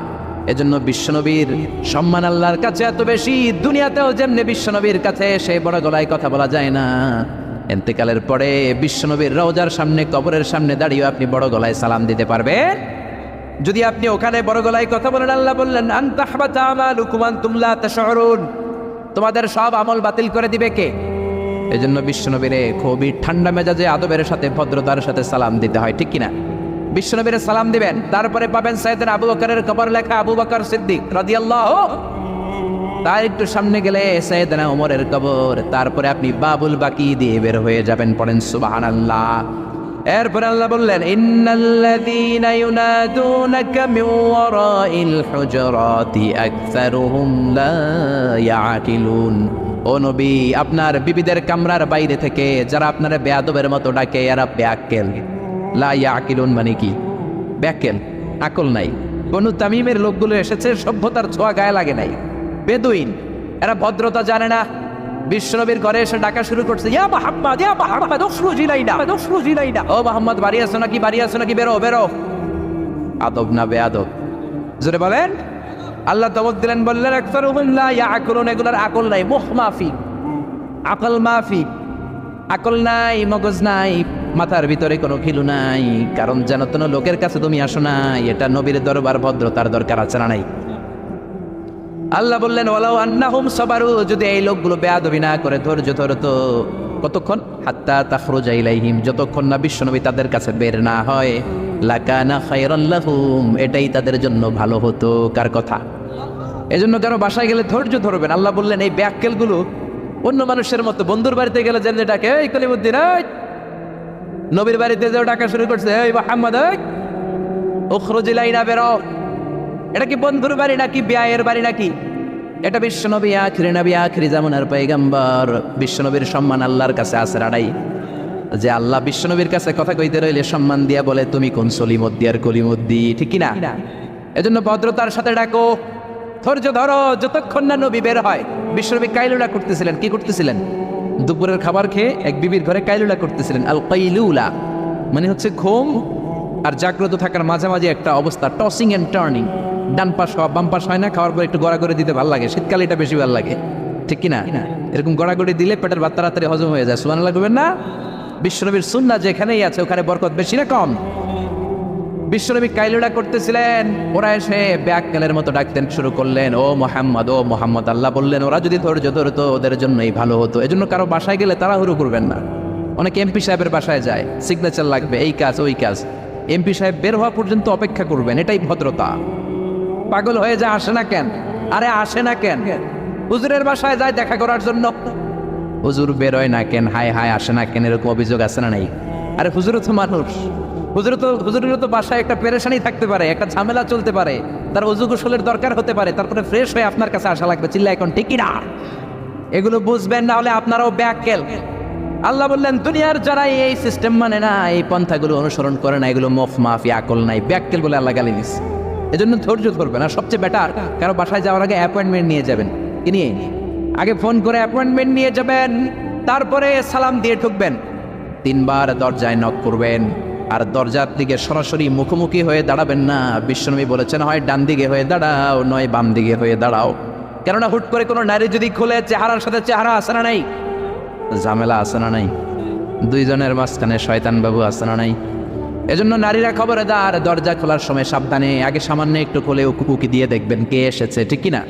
Speaker 1: এজন্য বিশ্বনবীর সম্মান আল্লাহর কাছে এত বেশি, দুনিয়াতেও যেমনি বিশ্বনবীর কাছে সে বড় গলায় কথা বলা যায় না, ইন্তেকালের পরে বিশ্বনবীর রওজার সামনে, কবরের সামনে দাঁড়িয়ে আপনি বড় গলায় সালাম দিতে পারবেন। যদি আপনি ওখানে বড় গলায় কথা বলেন, আল্লাহ বললেন আনতাহবাতা আমালুকুম আনতুম লা তাশউরুন, তোমাদের সব আমল বাতিল করে দিবে কে? এজন্য বিশ্বনবীরে খুবই ঠান্ডা মেজাজে আদবের সাথে ভদ্রতার সাথে সালাম দিতে হয়, ঠিক কিনা? বিশ্বনবীরে সালাম দিবেন, তারপরে পাবেন সাইয়েদনা আবু বকরের কবর লেখা আবু বকর সিদ্দিক রাদিয়াল্লাহু, তার একটু সামনে গেলে সাইয়েদনা ওমরের কবর, তারপরে আপনি বাবুল বাকি দিয়ে বের হয়ে যাবেন। পড়েন সুবহানাল্লাহ। এরপরে আল্লাহ বললেন ইন্নাল্লাযীনা ইউনাদুনাকা মিন ওয়ারাইল হুজুরাতি আকসারুহুম লা ইয়াকিলুন, ও নবী আপনার বিবিদের কামরার বাইরে থেকে যারা আপনারা বেয়াদবের মতো ডাকে এরা বেয়াক্কেল। লা ইয়াকিলুন মানে কি? বেয়াক্কেল, আকল নাই। বনু তামিমের লোকগুলো এসেছে, সভ্যতার ছোঁয়া গায়ে লাগে নাই, বেদুইন, এরা ভদ্রতা জানে না। বিশ্বনবীর ঘরে এসে ডাকা শুরু করছে, ইয়া মুহাম্মদ, ইয়া মুহাম্মদ, উখরুজ ইলাইনা, উখরুজ ইলাইনা, ও মুহাম্মদ বাড়ি আছো নাকি, বাড়ি আছো নাকি, বেরো বেরো। আদব না বেয়াদব? জোরে বলেন। আল্লাহ ধমক দিলেন, বললেন আকসারুহুম লা ইয়াকুলুন, এগুলার আকল নাই, মুখ মাফি, আকল মাফি, আকল নাই, মগজ নাই, মাথার ভিতরে কোনো খিলু নাই। কারণ যেন তেন লোকের কাছে তুমি আসো নাই, এটা নবীর দরবার, ভদ্রতার দরকার আছে না নাই? আল্লাহ বললেন ওয়ালাউ আন্নাহুম সাবারু, যদি এই লোকগুলো বেয়াদবি না করে ধৈর্য ধরতো, কতক্ষণ? হাত্তা তাখরুজা ইলাইহিম, যতক্ষণ না বিশ্বনবী তাদের কাছে বের না হয়, লাকানা খায়রান লাহুম, এটাই তাদের জন্য ভালো হতো। কার কথা? এজন্য কারো বাসায় গেলে ধৈর্য ধরবেন। আল্লাহ বললেন এই ব্যাক্কেলগুলো অন্য মানুষের মতো, বন্ধুর বাড়িতে গেলে যেন ডাকে এই কলিমুদ্দিন, এই নবীর বাড়িতে যেও ডাকা শুরু করছে, এই মুহাম্মদ, এই উখরুজ ইলাইনা, বেরো। এটা কি বন্ধুর বাড়ি নাকি বিয়ের বাড়ি নাকি? এটা বিশ্বনবী, আখিরি নবী, আখিরি জামানার পয়গম্বর। বিশ্বনবীর সম্মান আল্লাহর কাছে আছে রাড়াই, যে আল্লাহ বিশ্বনবীর কাছে কথা কইতে রইলে সম্মান দিয়া বলে তুমি কোন সলিমদ্দি আর কলিমদ্দি, ঠিক কিনা? এজন্য ভদ্রতার সাথে ডাকো, ধৈর্য ধরো যতক্ষণ না নবী বের হয়। বিশ্বনবী কাইলুলা করতেছিলেন। কি করতেছিলেন? দুপুরের খাবার খেয়ে এক বিবির ঘরে কাইলুলা করতেছিলেন। আল কাইলুলা মানে হচ্ছে ঘুম আর জাগ্রত থাকার মাঝামাঝি একটা অবস্থা, টসিং এন্ড টার্নিং, ডান পাশ হওয়া বাম পাশ হয় না, খাওয়ার পর একটু গড়াগড়ি দিতে ভালো লাগে, শীতকালে এটা বেশি ভালো লাগে, ঠিক কিনা? এরকম গড়াগড়ি দিলে পেটের ভাত তাড়াতাড়ি হজম হয়ে যায়। সুবহানাল্লাহ করবেন না? বিশ্বনবীর সুন্নাহ যেখানেই আছে ওখানে বরকত বেশি না কম? বিশ্বনবী কাইলুলা করতেছিলেন, ওরা এসে ব্যাককেলের মতো ডাকতেন শুরু করলেন, ও মোহাম্মদ, ও মোহাম্মদ। আল্লাহ বললেন ওরা যদি ধৈর্য ধরতো ওদের জন্যই ভালো হতো। এজন্য কারো বাসায় গেলে তাড়াহুড়ো করবেন না। অনেক এমপি সাহেবের বাসায় যায়, সিগনেচার লাগবে, এই কাজ ওই কাজ, এমপি সাহেব বের হওয়া পর্যন্ত অপেক্ষা করবেন, এটাই ভদ্রতা। পাগল হয়ে যায়, আসে না কেন? আরে আসে না কেন? হুজুরের বাসায় যায় দেখা করার জন্য, হুজুর বেরোয় না কেন, হায় হায় আসে না কেন, এরকম অভিযোগ আছে না নাই? আরে হুজুরও তো মানুষ, হুজুরেরও তো বাসায় একটা পেরেশানি থাকতে পারে, একটা ঝামেলা চলতে পারে, তার অজু গোসলের দরকার হতে পারে, তারপরে ফ্রেশ হয়ে আপনার কাছে আসা লাগবে। চিল্লা এখন ঠিক না? এগুলো বুঝবেন না হলে আপনারাও ব্যাককেল। আল্লাহ বললেন দুনিয়ার যারা এই সিস্টেম মানে না, এই পন্থাগুলো অনুসরণ করে না, এগুলো মুখ মাফি, আকল নাই, ব্যাককেল বলে আল্লাহ গালি দিচ্ছে। এজন্য ধৈর্য ধরবেন। আর সবচেয়ে বেটার, কারো বাসায় যাওয়ার আগে অ্যাপয়েন্টমেন্ট নিয়ে যাবেন। কি নিয়ে? আগে ফোন করে অ্যাপয়েন্টমেন্ট নিয়ে যাবেন, তারপরে সালাম দিয়ে ঢুকবেন। 3 বার দরজায় নক করবেন, আর দরজার দিকে সরাসরি মুখোমুখি হয়ে দাঁড়াবেন না। বিশ্বনবী বলেছেন হয় ডান দিকে হয়ে দাঁড়াও, নয় বাম দিকে হয়ে দাঁড়াও। কেননা হুট করে কোনো নারী যদি খুলে, চেহারার সাথে চেহারা আসে না নাই? ঝামেলা আছে না নাই? দুইজনের মাঝখানে শয়তান বাবু আছে না নাই? এজন্য নারীরা খবরদার, দরজা খোলার সময় সাবধানে, আগে সামান্য একটু খুলে উকি দিয়ে দেখবেন কে এসেছে, ঠিক কিনা?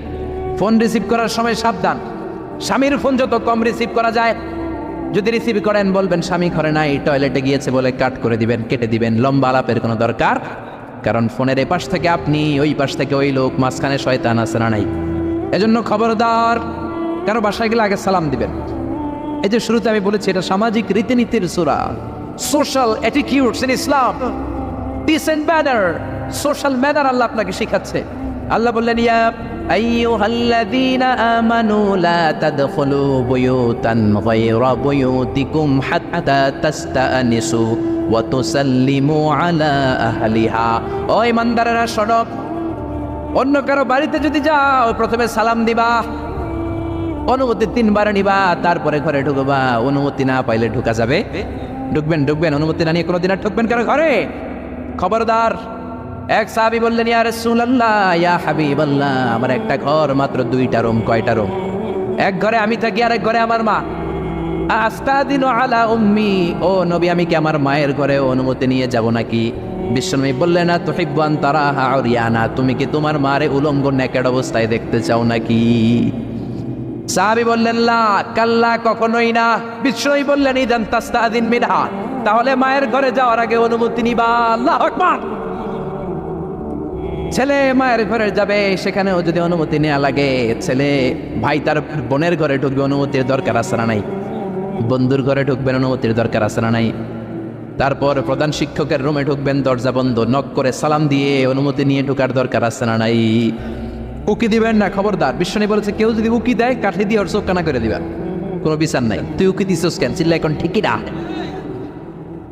Speaker 1: ফোন রিসিভ করার সময় সাবধান, স্বামীর ফোন যত কম রিসিভ করা যায়। যদি রিসিভ করেন বলবেন স্বামী ঘরে নাই, টয়লেটে গিয়েছে বলে কাট করে দিবেন, কেটে দিবেন। লম্বা আলাপের কোনো দরকার, কারণ ফোনের এপাশ থেকে আপনি, ওই পাশ থেকে ওই লোক, মাঝখানে শয়তান আছে না নাই? এজন্য খবরদার, কারো বাসায় গেলে আগে সালাম দিবেন। এই যে শুরুতে আমি বলেছি এটা সামাজিক রীতিনীতির সূরা, social attitudes in Islam, decent manner, social manner Allah আপনাকে শেখাচ্ছে। আল্লাহ বললেন ইয়া আইয়ুহাল্লাযীনা আমানু লা তাদখুলু বুয়ুতান গায়রা বুয়ুতিকুম হাত্তা তাস্তানিসু ওয়া তুসাল্লিমু আলা আহলিহা। ও ইমানদারেরা শোনো, অন্য কারো বাড়িতে যদি যাও প্রথমে সালাম দিবা, অনুমতি 3 বার নিবা, তারপরে ঘরে ঢুকবা। অনুমতি না পাইলে ঢুকা যাবে? ঢুকবেন অনুমতি না নিয়ে কোনোদিন আর ঢুকবেন কারো ঘরে? খবরদার। এক সাহাবী বললেন, ইয়া রাসূলুল্লাহ, ইয়া হাবিবাল্লাহ, আমার একটা ঘর, মাত্র 2টা রুম। কয়টা রুম? এক ঘরে আমি থাকি, আর এক ঘরে আমার মা। আস্তাদিনু আলা উম্মি, ও নবী, আমি কি আমার মায়ের ঘরে অনুমতি নিয়ে যাব নাকি? বিশ্বনবী বললেন, না তুহিব্বু আন তারাহা উরিয়ানা, তুমি কি তোমার মারে উলঙ্গ নেকেড অবস্থায় দেখতে চাও নাকি? সাহাবী বললেন, লা, কাল্লা, কখনোই না। বিশ্বনবী বললেন, ইদান তাস্তাদিন মিনহা, তাহলে মায়ের ঘরে যাওয়ার আগে অনুমতি নিবা। আল্লাহু আকবার। ছেলে মায়ের ঘরে যাবে, সেখানেও যদি অনুমতি নেওয়া লাগে, ছেলে ভাই তার বোনের ঘরে ঢুকবে, অনুমতির দরকার আছে না নাই? বন্ধুর ঘরে ঢুকবেন, অনুমতির দরকার আছে না নাই? তারপর প্রধান শিক্ষকের রুমে ঢুকবেন, দরজা বন্ধ, নক করে সালাম দিয়ে অনুমতি নিয়ে ঢোকার দরকার আছে না নাই? উকি দিবেন না, খবরদার। বিশ্বনবী বলেছে, কেউ যদি উকি দেয় কাঠি দিয়ে ওর চোখ কানা করে দিবা, কোনো বিচার নাই। তুই উকি দিছিস কেন? চিল্লা এখন ঠিকই না।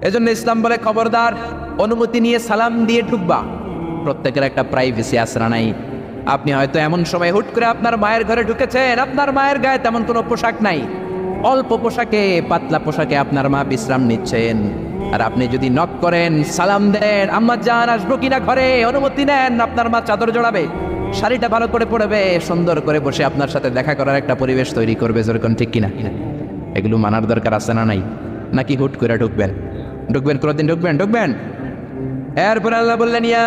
Speaker 1: এজন্য ইসলাম বলে, খবরদার, অনুমতি নিয়ে সালাম দিয়ে ঢুকবা। প্রত্যেকের একটা প্রাইভেসি আছে না নাই? আপনি হয়তো এমন সময় হুট করে আপনার মায়ের ঘরে ঢুকেছেন, আপনার মায়ের গায়ে তেমন কোনো পোশাক নাই, অল্প পোশাকে, পাতলা পোশাকে আপনার মা বিশ্রাম নিচ্ছেন। আর আপনি যদি নক করেন, সালাম দেন, আম্মা জান আসবো কিনা ঘরে, অনুমতি নেন, আপনার মা চাদর জড়াবে, শাড়িটা ভালো করে পরবে, সুন্দর করে বসে আপনার সাথে দেখা করার একটা পরিবেশ তৈরি করবে, যেরকম ঠিক কিনা? এগুলো মানার দরকার আছে না নাই? নাকি হুট করে ঢুকবেন? কোনোদিন ঢুকবেন। এরপর আল্লাহ বললেন, ইয়া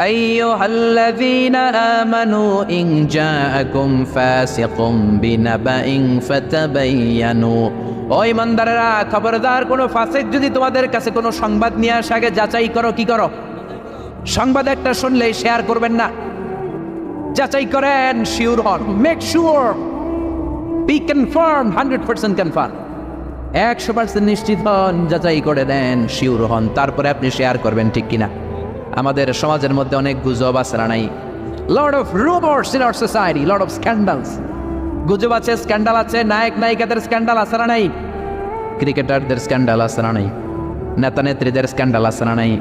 Speaker 1: আইয়ুহাল্লাযীনা আমানু ইন জাআকুম ফাসিকুম বিনাবাইন ফাতাবায়ানু, ও ইমানদারেরা, খবরদার, কোনো ফাসিক যদি তোমাদের কাছে কোনো সংবাদ নিয়ে আসে, আগে যাচাই করো। কি করো? সংবাদ একটা শুনলেই শেয়ার করবেন না, যাচাই করেন, শিওর হন, make sure, be confirm, 100% confirm, 100% নিশ্চিত হন, যাচাই করে দেন, শিওর হন, তারপরে আপনি শেয়ার করবেন, ঠিক কিনা? আমাদের সমাজের মধ্যে অনেক গুজব আছে না নাই? Lot of rumours in our society, lot of scandals. গুজব আছে, স্ক্যান্ডাল আছে, নায়ক নায়িকাদের স্ক্যান্ডাল আছে না নাই? ক্রিকেটারদের স্ক্যান্ডাল আছে না নাই? নেতা নেত্রীদের স্ক্যান্ডাল আছে না নাই?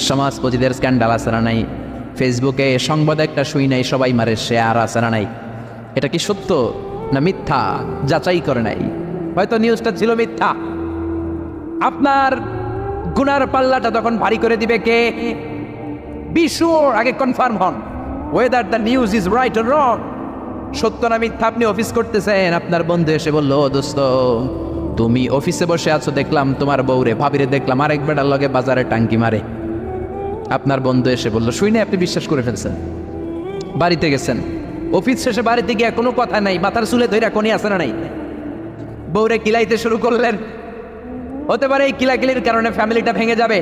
Speaker 1: সমাজপতিদের স্ক্যান্ডাল আছে না নাই? ফেসবুকে সংবাদ একটা শুই নাই, সবাই মারে শেয়ার আছে না নাই? এটা কি সত্য না মিথ্যা? যাচাই করে নাই, হয়তো নিউজটা ছিল মিথ্যা। আপনার গুনার পাল্লাটা তখন ভারী করে দিবে কে? বি শিওর, আগে কনফার্ম হন whether the news is right or wrong, সত্য না মিথ্যা। আপনি অফিস করতেছেন, আপনার বন্ধু এসে বলল, ও দোস্ত, তুমি অফিসে বসে আছো, দেখলাম তোমার বউরে, ভাবিরে দেখলাম আরেক বেটার লগে বাজারে টাঙ্কি মারে। আপনার বন্ধু এসে বলল, শুনে আপনি বিশ্বাস করে ফেলছেন, বাড়িতে গেছেন, অফিস শেষে বাড়িতে গিয়ে কোনো কথা নাই, মাথার চুলে ধইরা কোনি আছে না নাই, বউরে কিলাইতে শুরু করলেন। হতে পারে এই কিলাকিলির কারণে ফ্যামিলিটা ভেঙে যাবে,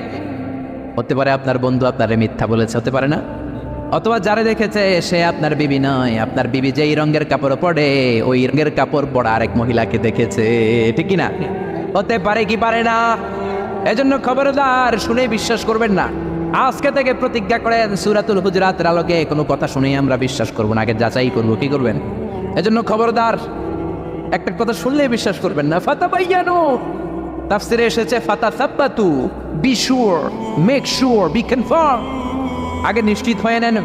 Speaker 1: হতে পারে আপনার বন্ধু আপনারে মিথ্যা বলেছে, হতে পারে না? অথবা যারা দেখেছে সে আপনার বিবি নয়, আপনার বিবি যেই রঙের কাপড় পরে ওই রঙের কাপড় পরা আরেক মহিলাকে দেখেছে, ঠিক কিনা? হতে পারে কি পারে না? এজন্য খবরদার, শুনে বিশ্বাস করবেন না। আজকে থেকে প্রতিজ্ঞা করেন, সূরাতুল হুজুরাতের আলোকে কোনো কথা শুনেই আমরা বিশ্বাস করব না, আগে যাচাই করব। কি করবেন? এজন্য খবরদার, একটা কথা শুনলেই বিশ্বাস করবেন না। ফাতাবায়ানু, তাফসিরে এসেছে ফাতাসাব্বাতু, be sure, make sure, be confirm, আগে নিশ্চিত হয়ে নেন,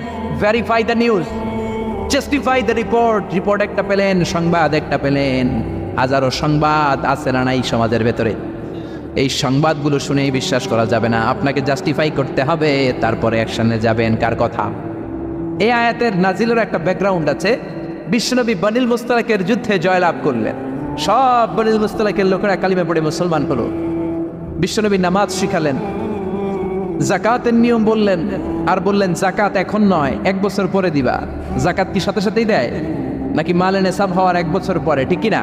Speaker 1: verify the news, justify the report. Report একটা পেলেন, সংবাদ একটা পেলেন, হাজারো সংবাদ আছে না নাই সমাজের ভেতরে, এই সংবাদগুলো শুনেই বিশ্বাস করা যাবে না, আপনাকে জাস্টিফাই করতে হবে, তারপরে অ্যাকশনে যাবেন। কার কথা? এই আয়াতের নাজিলের একটা ব্যাকগ্রাউন্ড আছে। বিশ্বনবী বনিল মুস্তালাকের যুদ্ধে জয়লাভ করলেন, সব বনিল মুস্তালাকের লোকেরা কালিমা পড়ে মুসলমান হলো। বিশ্বনবী নামাজ শিখালেন, জাকাতের নিয়ম বললেন, আর বললেন জাকাত এখন নয়, 1 বছর পরে দিবা। জাকাত কি সাথে সাথেই দেয় নাকি মালে নেশাব হওয়ার 1 বছর পরে, ঠিক কিনা?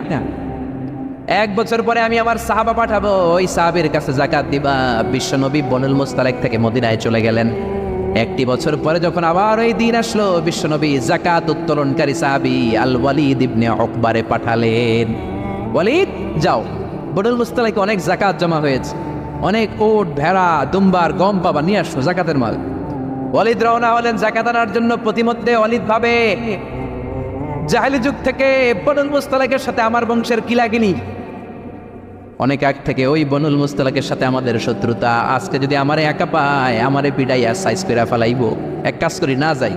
Speaker 1: 1 বছর পরে আমি আমার সাহাবা পাঠাবো, ওই সাহাবীর কাছে জাকাত দিবা। বিশ্বনবী বনুল মুস্তালাক থেকে মদিনায় চলে গেলেন। 1 বছর পরে যখন আবার ওই দিন আসলো, বিশ্বনবী জাকাত উত্তোলনকারী সাহাবী আল ওয়ালিদ ইবনে উকবারে পাঠালেন, ওয়ালিদ যাও, বনুল মুস্তালাকে অনেক জাকাত জমা হয়েছে, অনেক ওট, ভেড়া, দুম্বার, গম পাবা, নিয়ে আসো জাকাতের মাল। ওয়ালিদ রওনা হলেন জাকাত আনার জন্য। প্রতিমধ্যে ওয়ালিদ ভাবে, জাহেলি যুগ থেকে বনুল মুস্তালাকের সাথে আমার বংশের কিলাগিনি, অনেক আগ থেকে ওই বনুল মুস্তালাকের সাথে আমাদের শত্রুতা। আজকে যদি আমারে একা পায়, আমারে পিডাইয়া সাইজ করে ফেলাইবো। এক কাজ করি, না যাই,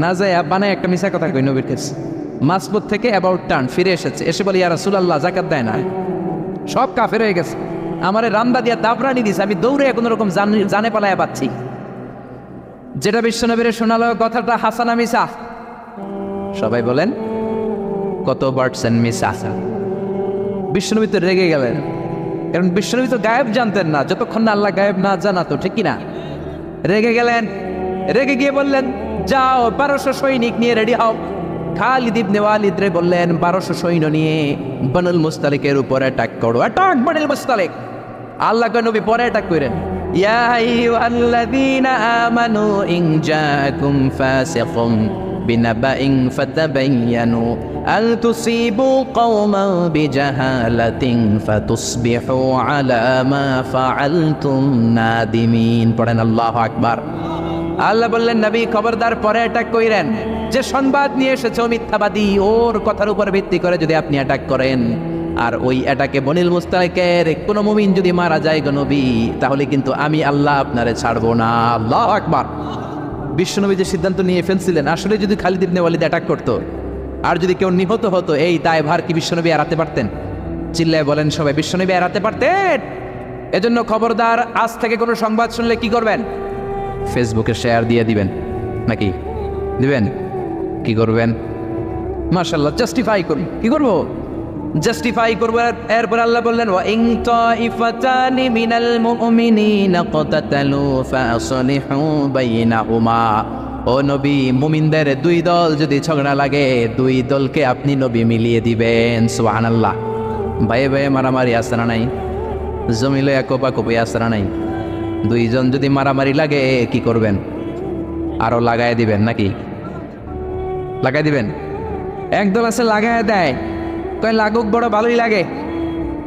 Speaker 1: না যাই বানায় একটা মিশা কথা কই নবীর কাছে। মাসবুত থেকে অ্যাবাউট টার্ন ফিরে এসেছে, এসে বলি ইয়া রাসূলুল্লাহ যাকাত দেয় না, সব কাফের হয়ে গেছে, আমারে রামদা দিয়া দাবরানি দিছে, আমি দৌড়ে কোনো রকম জানে পালায়া পাচ্ছি। যেটা বিশ্বনবীর শোনালো কথাটা হাসানা মিসা? সবাই বলেন কত পার্সেন্ট মিসা? বিশ্বনবী তো রেগে গেলেন, কারণ বিশ্বনবী তো গায়েব জানতেন না, যতক্ষণ না আল্লাহ গায়েব না জানাতো, ঠিক কিনা? রেগে গেলেন, রেগে গিয়ে বললেন যাও 1200 সৈনিক নিয়ে রেডি হও। খালিদ ইবনে ওয়ালিদ রে বললেন 1200 সৈন্য নিয়ে বনুল মুস্তালিকের উপর অ্যাটাক করো। অ্যাটাক বনুল মুস্তালিক। আল্লাহ কয় নবী পরে অ্যাটাক করেন। ইয়া আইয়ুহাল্লাযীনা আমানু ইন জাআকুম ফাসিকুম বিনাবাইন ফাতাবায়ানু আন তুসিবু কওমান বিজাহালাতিন ফাতুসবিহু আলা মা ফাআলতুম নাদিমিন। পড়েন আল্লাহু আকবার। আল্লাহ বললেন নবী খবরদার পরে অ্যাটাক কইরেন, যে সংবাদ নিয়ে এসেছে মিথ্যাবাদী, ওর কথার উপর ভিত্তি করে যদি আপনি অ্যাটাক করেন, আর ওই অ্যাটাকে বনিল মুস্তালিকের কোনো মুমিন যদি মারা যায় গো নবী, তাহলে কিন্তু আমি আল্লাহ আপনারে ছাড়বো না। আল্লাহু আকবার। বিশ্বনবী যে সিদ্ধান্ত নিয়ে ফেলছিলেন, আসলে যদি খালিদ ইবনে ওয়ালিদ অ্যাটাক করতো আর যদি কেউ নিহত হতো, এই দায়ভার কি বিশ্বনবী এড়াতে পারতেন? চিল্লায় বলেন সবাই, বিশ্বনবী এড়াতে পারতেন? এজন্য খবরদার, আজ থেকে কোনো সংবাদ শুনলে কি করবেন? ফেসবুকে শেয়ার দিয়ে দিবেন, নাকি দিবেন? কি করবেন? মাশাআল্লাহ, জাস্টিফাই করুন। কি করবো? জাস্টিফাই করবো। এরপর আল্লাহ বললেন ওয়া ইন তাইফাতানি মিনাল মুমিনিনা ক্তাতালু ফাসলিহু বাইনাহুমা। ও নবী, মুমিনদের দুই দল যদি ঝগড়া লাগে, দুই দলকে আপনি নবী মিলিয়ে দিবেন। সুবহানাল্লাহ। ভাই ভাই মারামারি আছে না নাই? জমি লইয়া কোপাকুপি আছে না নাই? দুইজন যদি মারামারি লাগে কি করবেন? আরো লাগায় দিবেন, নাকি লাগাই দিবেন? একদল আছে লাগায় দেয়, কয় লাগুক, বড় ভালোই লাগে,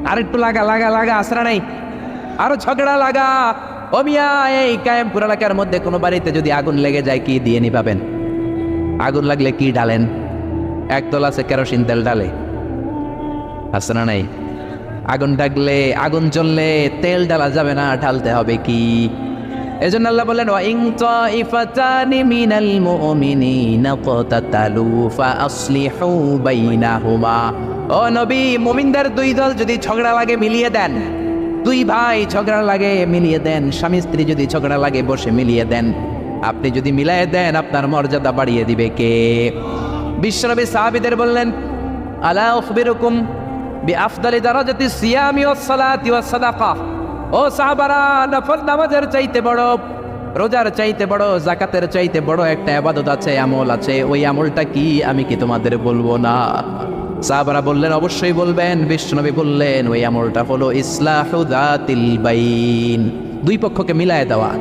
Speaker 1: আর একটু লাগা লাগা লাগা, আসরা নাই, আরো ঝগড়া লাগা। ও মিয়া, এই কায়েমপুর এলাকার মধ্যে কোনো বাড়িতে যদি আগুন লেগে যায়, কি দিয়ে নিভাবেন? আগুন লাগলে কি ডালেন? একদল আছে কেরোসিন তেল ডালে, আসরা নাই? আগুন ডাকলে, আগুন জ্বললে তেল ডালা যাবে না, ঢালতে হবে কি? এজন্য আল্লাহ বলেন ওয়া ইন তাইফাতানি মিনাল মুমিনিনা ক্তাতালু ফাসলিহু বাইনাহুমা। ও নবী, মুমিনদের দুই দল যদি ঝগড়া লাগে মিলিয়ে দেন। দুই ভাই ঝগড়া লাগে মিলিয়ে দেন, স্বামী স্ত্রী যদি ঝগড়া লাগে বসে মিলিয়ে দেন। আপনি যদি মিলিয়ে দেন, আপনার মর্যাদা বাড়িয়ে দিবে কে? বিশ্বনবী সাহাবীদের বললেন আলা উখবিরুকুম বিআফদালি দারাজাতি সিয়ামি ওয়াস সালাতি ওয়াস সাদাকা। ও সাহাবারা, নফল নামাজের চাইতে বড়, রোজার চাইতে বড়, যাকাতের চাইতে বড় একটা ইবাদত আছে, আমল আছে। ওই আমলটা কি আমি কি তোমাদের বলবো না? সাহাবারা বললেন অবশ্যই বলবেন। বিশ্বনবী বললেন ওই আমলটা হলো ইসলাহু যাতিল বাইন, দুই পক্ষকে মিলায় দেওয়া।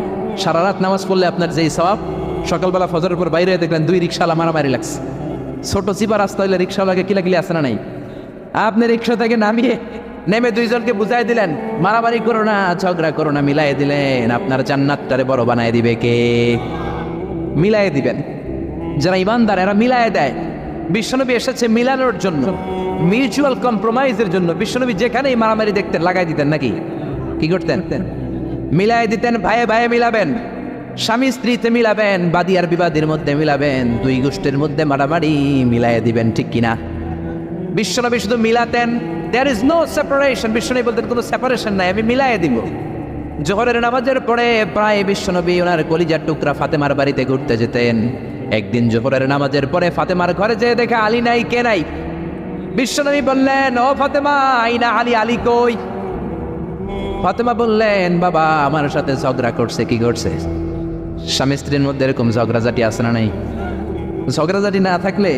Speaker 1: সারা রাত নামাজ পড়লে আপনার যেই সওয়াব, সকালবেলা ফজরের পর বাইরে দেখলেন দুই রিকশাওয়ালা মারামারি লাগছে, ছোট চিপা রাস্তা হইলে রিকশাওয়ালাকে কিলাকিলি আসে না নাই? আপনি রিকশা থেকে নেমে দুইজনকে বুঝাই দিলেন মারামারি করো না, ঝগড়া করো না, মিলাই দিলেন। আপনার জান্নাতটারে বড় বানায় দিবে কে? মিলাই দিবেন। যারা ইমানদার এরা মিলাই দেয়। বিশ্বনবী এসেছে মিলানোর জন্য, মিউচুয়াল কম্প্রোমাইজের জন্য। বিশ্বনবী যেখানেই মারামারি দেখতেন লাগাই দিতেন, নাকি কি করতেন? মিলাই দিতেন। ভাইয়ে ভাইয়ে মিলাবেন, স্বামী স্ত্রীতে মিলাবেন, বাদী আর বিবাদীর মধ্যে মিলাবেন, দুই গোষ্ঠীর মধ্যে মারামারি মিলাই দিবেন, ঠিক কিনা? বিশ্বনবী শুধু মিলাতেন, দেয়ার ইজ নো সেপারেশন। বিশ্বনবী বলতেন কোনো সেপারেশন নাই, আমি মিলাই দিব। জোহরের নামাজের পরে প্রায় বিশ্বনবী ওনার কলিজার টুকরা ফাতেমার বাড়িতে ঘুরতে যেতেন। একদিন জোহরের নামাজের পরে ফাতেমার ঘরে যেয়ে দেখে আলী নাই, কে নাই? বিশ্বনবী বললেন ও ফাতেমা, আইনা আলী, আলী কই? ফাতেমা বললেন বাবা আমার সাথে ঝগড়া করছে। কি করছে? স্বামী স্ত্রীর মধ্যে এরকম ঝগড়াঝাটি আছে না নাই? ঝগড়াঝাটি না থাকলে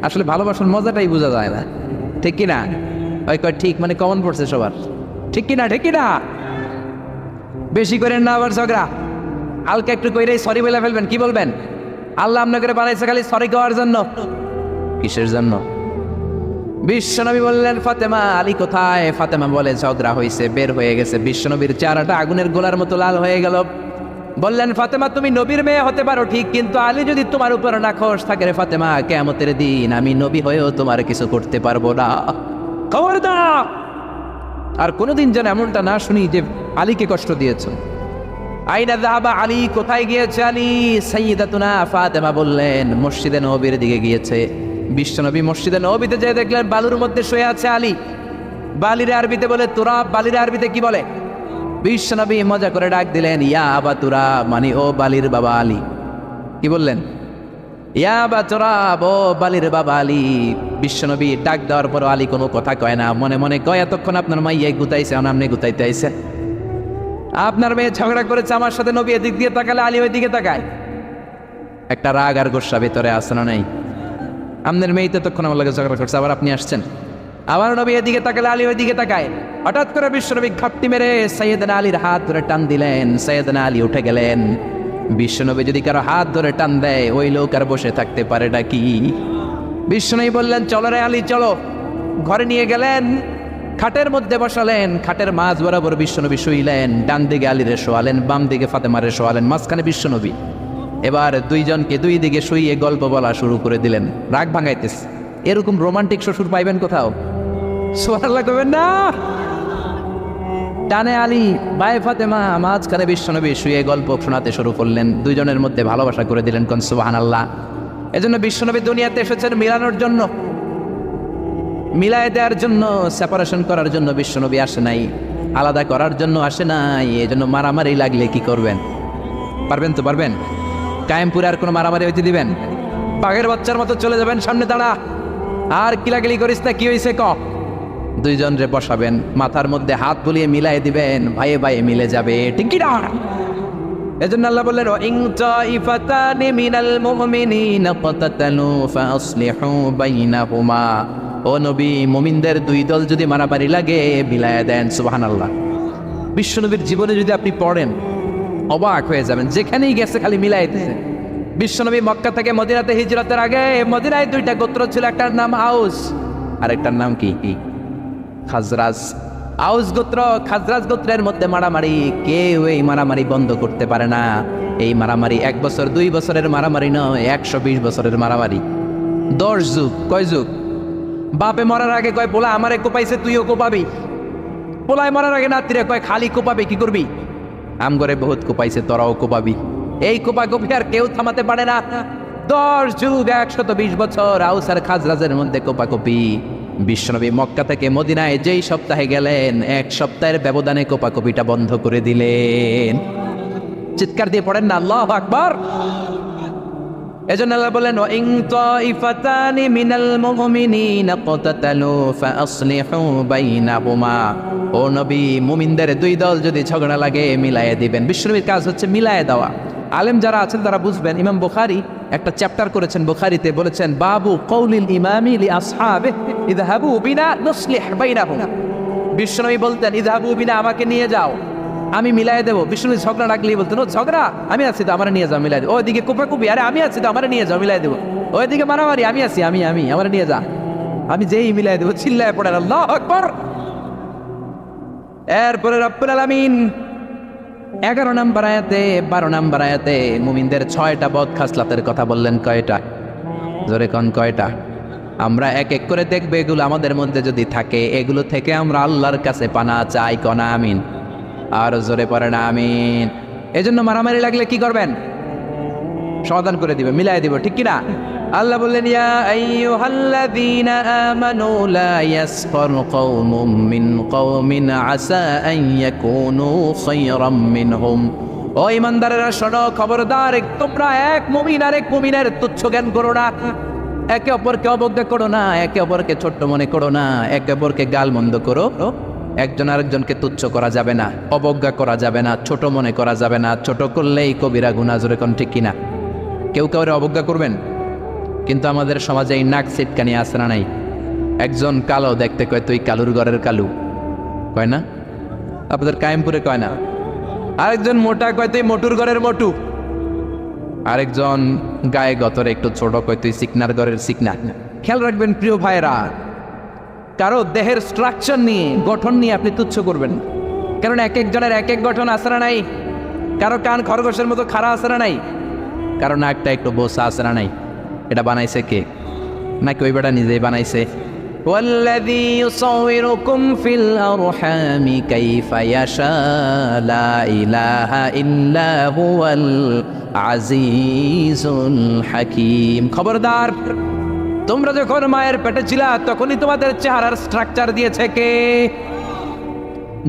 Speaker 1: আসলে ভালোবাসার মজাটাই বোঝা যায় না, ঠিক কিনা? ওই কয় ঠিক, মানে কমন পড়ছে সবার, ঠিক কিনা? ঠিক কিনা? বেশি করেন না আবার ঝগড়া, হালকা একটু কইরেই সরি বলে ফেলবেন। কি বলবেন? আল্লাহ আপনাকে বানাইছে খালি সরি করার জন্য। কিসের জন্য? বিশ্বনবী বললেন ফাতেমা, আলী কোথায়? ফাতেমা বলে ঝগড়া হয়েছে, বের হয়ে গেছে। বিশ্বনবীর চেহারাটা আগুনের গোলার মতো লাল হয়ে গেল। বললেন ফাতেমা, তুমি নবীর মেয়ে হতে পারো ঠিক, কিন্তু আলী যদি তোমার উপর নাখোশ থাকে রে ফাতেমা, কিয়ামতের দিন আমি নবী হয়েও তোমার কিছু করতে পারবো না। খবরদার, আর কোনোদিন যেন এমনটা না শুনি যে আলীকে কষ্ট দিয়েছ। আইনা যাহাবা আলী, কোথায় গিয়েছে আলী? সাইয়্যিদাতুনা ফাতেমা বললেন মসজিদে নববীর দিকে গিয়েছে। বিশ্বনবী মসজিদে নববীতে যেয়ে দেখলেন বালুর মধ্যে শুয়ে আছে আলী। বালির আরবিতে বলে তুরাব, বালির আরবিতে কি বলে? বিশ্বনবী মজা করে ডাক দিলেন ইয়া আবা তুরাব, মানে ও বালির বাবা আলী। কি বললেন? ইয়া আবা তুরাব, ও বালির বাবা আলী। বিশ্বনবী ডাক দেওয়ার পর আলী কোনো কথা কয় না, মনে মনে কয় এতক্ষণ আপনার মাইয়াই গুতাইছে, আপনি গুতাইতে আইছে। আপনার মেয়ে ঝগড়া করেছে আমার সাথে, নবী এদিক দিয়ে তাকালে আলী ওই দিকে তাকায়। একটা রাগ আর গোসা ভিতরে আসে না? নেই? আপনার মেয়ে তো তখন আমার লাগে ঝগড়া করছে, আবার আপনি আসছেন। আবার নবী এদিকে তাকালে আলী ওই দিকে তাকায়। হঠাৎ করে বিশ্বনবী ঘাপটি মেরে সাইয়েদনা আলীর হাত ধরে টান দিলেন। সাইয়েদনা আলী উঠে গেলেন। বিশ্বনবী যদি কারো হাত ধরে টান দেয় ওই লোক আর বসে থাকতে পারে নাকি? বিশ্বনবী বললেন চলো রে আলী চলো। ঘরে নিয়ে গেলেন, খাটের মধ্যে বসালেন, খাটের মাঝ বরাবর বিশ্বনবী শুইলেন। ডান দিকে আলীরে শোয়ালেন, বাম দিকে ফাতেমারে শোয়ালেন, মাঝখানে বিশ্বনবী। এবার দুইজনকে দুই দিকে শুইয়ে গল্প বলা শুরু করে দিলেন। রাগ ভাঙাইতেছে। এরকম রোমান্টিক শ্বশুর পাইবেন কোথাও? সুবহানাল্লাহ কইবেন না? ডানে আলী, বায়ে ফাতেমা, মাঝখানে বিশ্বনবী শুয়ে গল্প শোনাতে শুরু করলেন। দুইজনের মধ্যে ভালোবাসা করে দিলেন। কোন সুবহানাল্লাহ। এজন্য বিশ্বনবী দুনিয়াতে এসেছেন মিলানোর জন্য, মিলায় দেওয়ার জন্য, সেপারেশন করার জন্য বিশ্বনবী আসে নাই, আলাদা করার জন্য আসে নাই। এজন্য মারামারি লাগলে কি করবেন? পারবেন তো? পারবেন? কায়েমপুরে আর কোনো মারামারি হইতে দিবেন? বাঘের বাচ্চার মতো চলে যাবেন, সামনে দাঁড়া, আর কিলাকিলি করিস না, কি হয়েছে ক। দুইজন রে বসাবেন, মাথার মধ্যে হাত বুলিয়ে মিলাই দিবেন, ভাইয়ে ভাইয়ে মিলে যাবে। ঠিক কি না? এজন্য আল্লাহ বললেন ইন তাইফাতানি মিনাল মুমিনিনা ক্বাতাতালু ফাসলিহু বাইনাহুমা। ও নবী, মুমিনদের দুই দল যদি মারামারি লাগে মিলায়া দেন। সুবহানাল্লাহ। বিশ্বনবীর জীবনে যদি আপনি পড়েন অবাক হয়ে যাবেন, যেখানেই গেছে খালি মিলাই দিয়েছে। বিশ্বনবী মক্কা থেকে মদিনাতে হিজরতের আগে মদিনায় দুইটা গোত্র ছিল, একটার নাম আউস আর একটার নাম কি? খাজরাজ। আউস গোত্র খাজরাজ গোত্রের মধ্যে মারামারি, কেউ এই মারামারি বন্ধ করতে পারে না। এই মারামারি 1 বছর 2 বছরের মারামারি নয়, 120 বছরের মারামারি। 10 যুগ। কয় যুগ? বাপে মরার আগে কয় পোলা আমারে কোপাইছে, তুইও কোপাবি। পোলায় মরার আগে নাতিরে কয় খালি কোপাবে, কি করবি? আম করে বহুত কোপাইছে, তোরাও কোপাবি। এই কোপাকুপি আর কেউ থামাতে পারে না। 10 যুগ 120 বছর আউস আর খাজরাজের মধ্যে কোপাকুপি। বিশ্বনবী মক্কা থেকে মদিনায় যেই সপ্তাহে গেলেন, 1 সপ্তাহের ব্যবধানে কোপাকুপিটা বন্ধ করে দিলেন। চিৎকার দিয়ে পড়েন না আল্লাহু আকবার। এজন্য আল্লাহ বলেন ইন তাইফাতানি মিনাল মুমিনিনা ক্বাতাতালু ফাসলিহু বাইনাহুমা। ও নবী, মুমিনদের দুই দল যদি ঝগড়া লাগে মিলায়ে দিবেন। বিশ্বনবীর কাজ হচ্ছে মিলায়ে দেওয়া। আলেম যারা আছেন তারা বুঝবেন। ইমাম বুখারী একটা চ্যাপ্টার করেছেন বুখারীতে, বলেছেন বাবু কওলিল ইমামি লি আসহাবিহি ইযহাবু বিনা নুসলিহ বাইনাহুম। বিশ্বনবী বলতেন ইযহাবু বিনা, আমাকে নিয়ে যাও, আমি মিলাই দেবো। বিষ্ণু ঝগড়া লাগলেই বলতেন ও ঝগড়া, আমি আছি তো, আমার নিয়ে যাও, মিলাই দেবো। ওইদিকে কোপাকুপি, আরে আমি আছি তো, আমার নিয়ে যাও, মিলাই দেবো। ওইদিকে মারামারি, আমি আছি, আমি আমার নিয়ে যা, আমি যেই মিলাই দেবো। চিল্লায় পড়েন আল্লাহু আকবার। এরপরে রব্বুল আলামিন 11 নম্বর আয়াতে 12 নম্বর আয়াতে মুমিনদের 6টা বদ খাসলাতের কথা বললেন। কয়টা? জোরে কোন কয়টা? আমরা এক এক করে দেখবো, এগুলো আমাদের মধ্যে যদি থাকে, এগুলো থেকে আমরা আল্লাহর কাছে পানা চাই। কোন আমিন? আর জোরে পড়ে না আমিন। এজন্য মারামারি লাগলে কি করবেন? সমাধান করে দিবে, মিলাই দিব। ঠিক কি না? আল্লাহ বললেন ইয়া আইয়ুহাল্লাযীনা আমানু লা ইয়াসখার কওমুম মিন কওমিন আসা আন ইয়াকুনু খায়রাম মিনহুম। ও ঈমানদারেরা শোনো, খবরদার, তোমরা এক মুমিন আর এক মুমিনের তুচ্ছ জ্ঞান করো না, একে অপরকে অবজ্ঞা করো না, একে অপরকে ছোট্ট মনে করো না, একে অপরকে গালমন্দ করো। একজন আরেকজনকে তুচ্ছ করা যাবে না, অবজ্ঞা করা যাবে না, ছোট মনে করা যাবে না। ছোট করলেই কবিরা গুনাহ। জোরে কোন ঠিক কিনা? কেউ কাউরে অবজ্ঞা করবেন? কিন্তু আমাদের সমাজে এই নাক সিটকানি আছে না নাই? একজন কালো দেখতে কয় তুই কালুর ঘরের কালু, কয় না? আপনাদের কায়েমপুরে কয় না? আরেকজন মোটা কয় তুই মোটুর ঘরের মোটু। আরেকজন গায়ে গতরে একটু ছোট কয় তুই সিকনার ঘরের সিকনা। খেয়াল রাখবেন প্রিয় ভাইরা, কারো দেহের স্ট্রাকচার নিয়ে, গঠন নিয়ে আপনি তুচ্ছ করবেন। কারণ এক একজনের এক এক গঠন আছে না নাই? কারো কান খরগোশের মতো খাড়া আছে না নাই? কারো নাকটা একটু বোসা আছে না নাই? এটা বানাইছে কে? নাকি ওই বেটা নিজেই বানাইছে? ওয়াল্লাযী ইউসাউবিরুকুম ফিল আরহামি কাইফা ইয়াশা লা ইলাহা ইল্লা হুয়াল আজিজুল হাকীম। খবরদার, তোমরা যখন মায়ের পেটে ছিলা তখনই তোমাদের চেহারার স্ট্রাকচার দিয়েছে কে?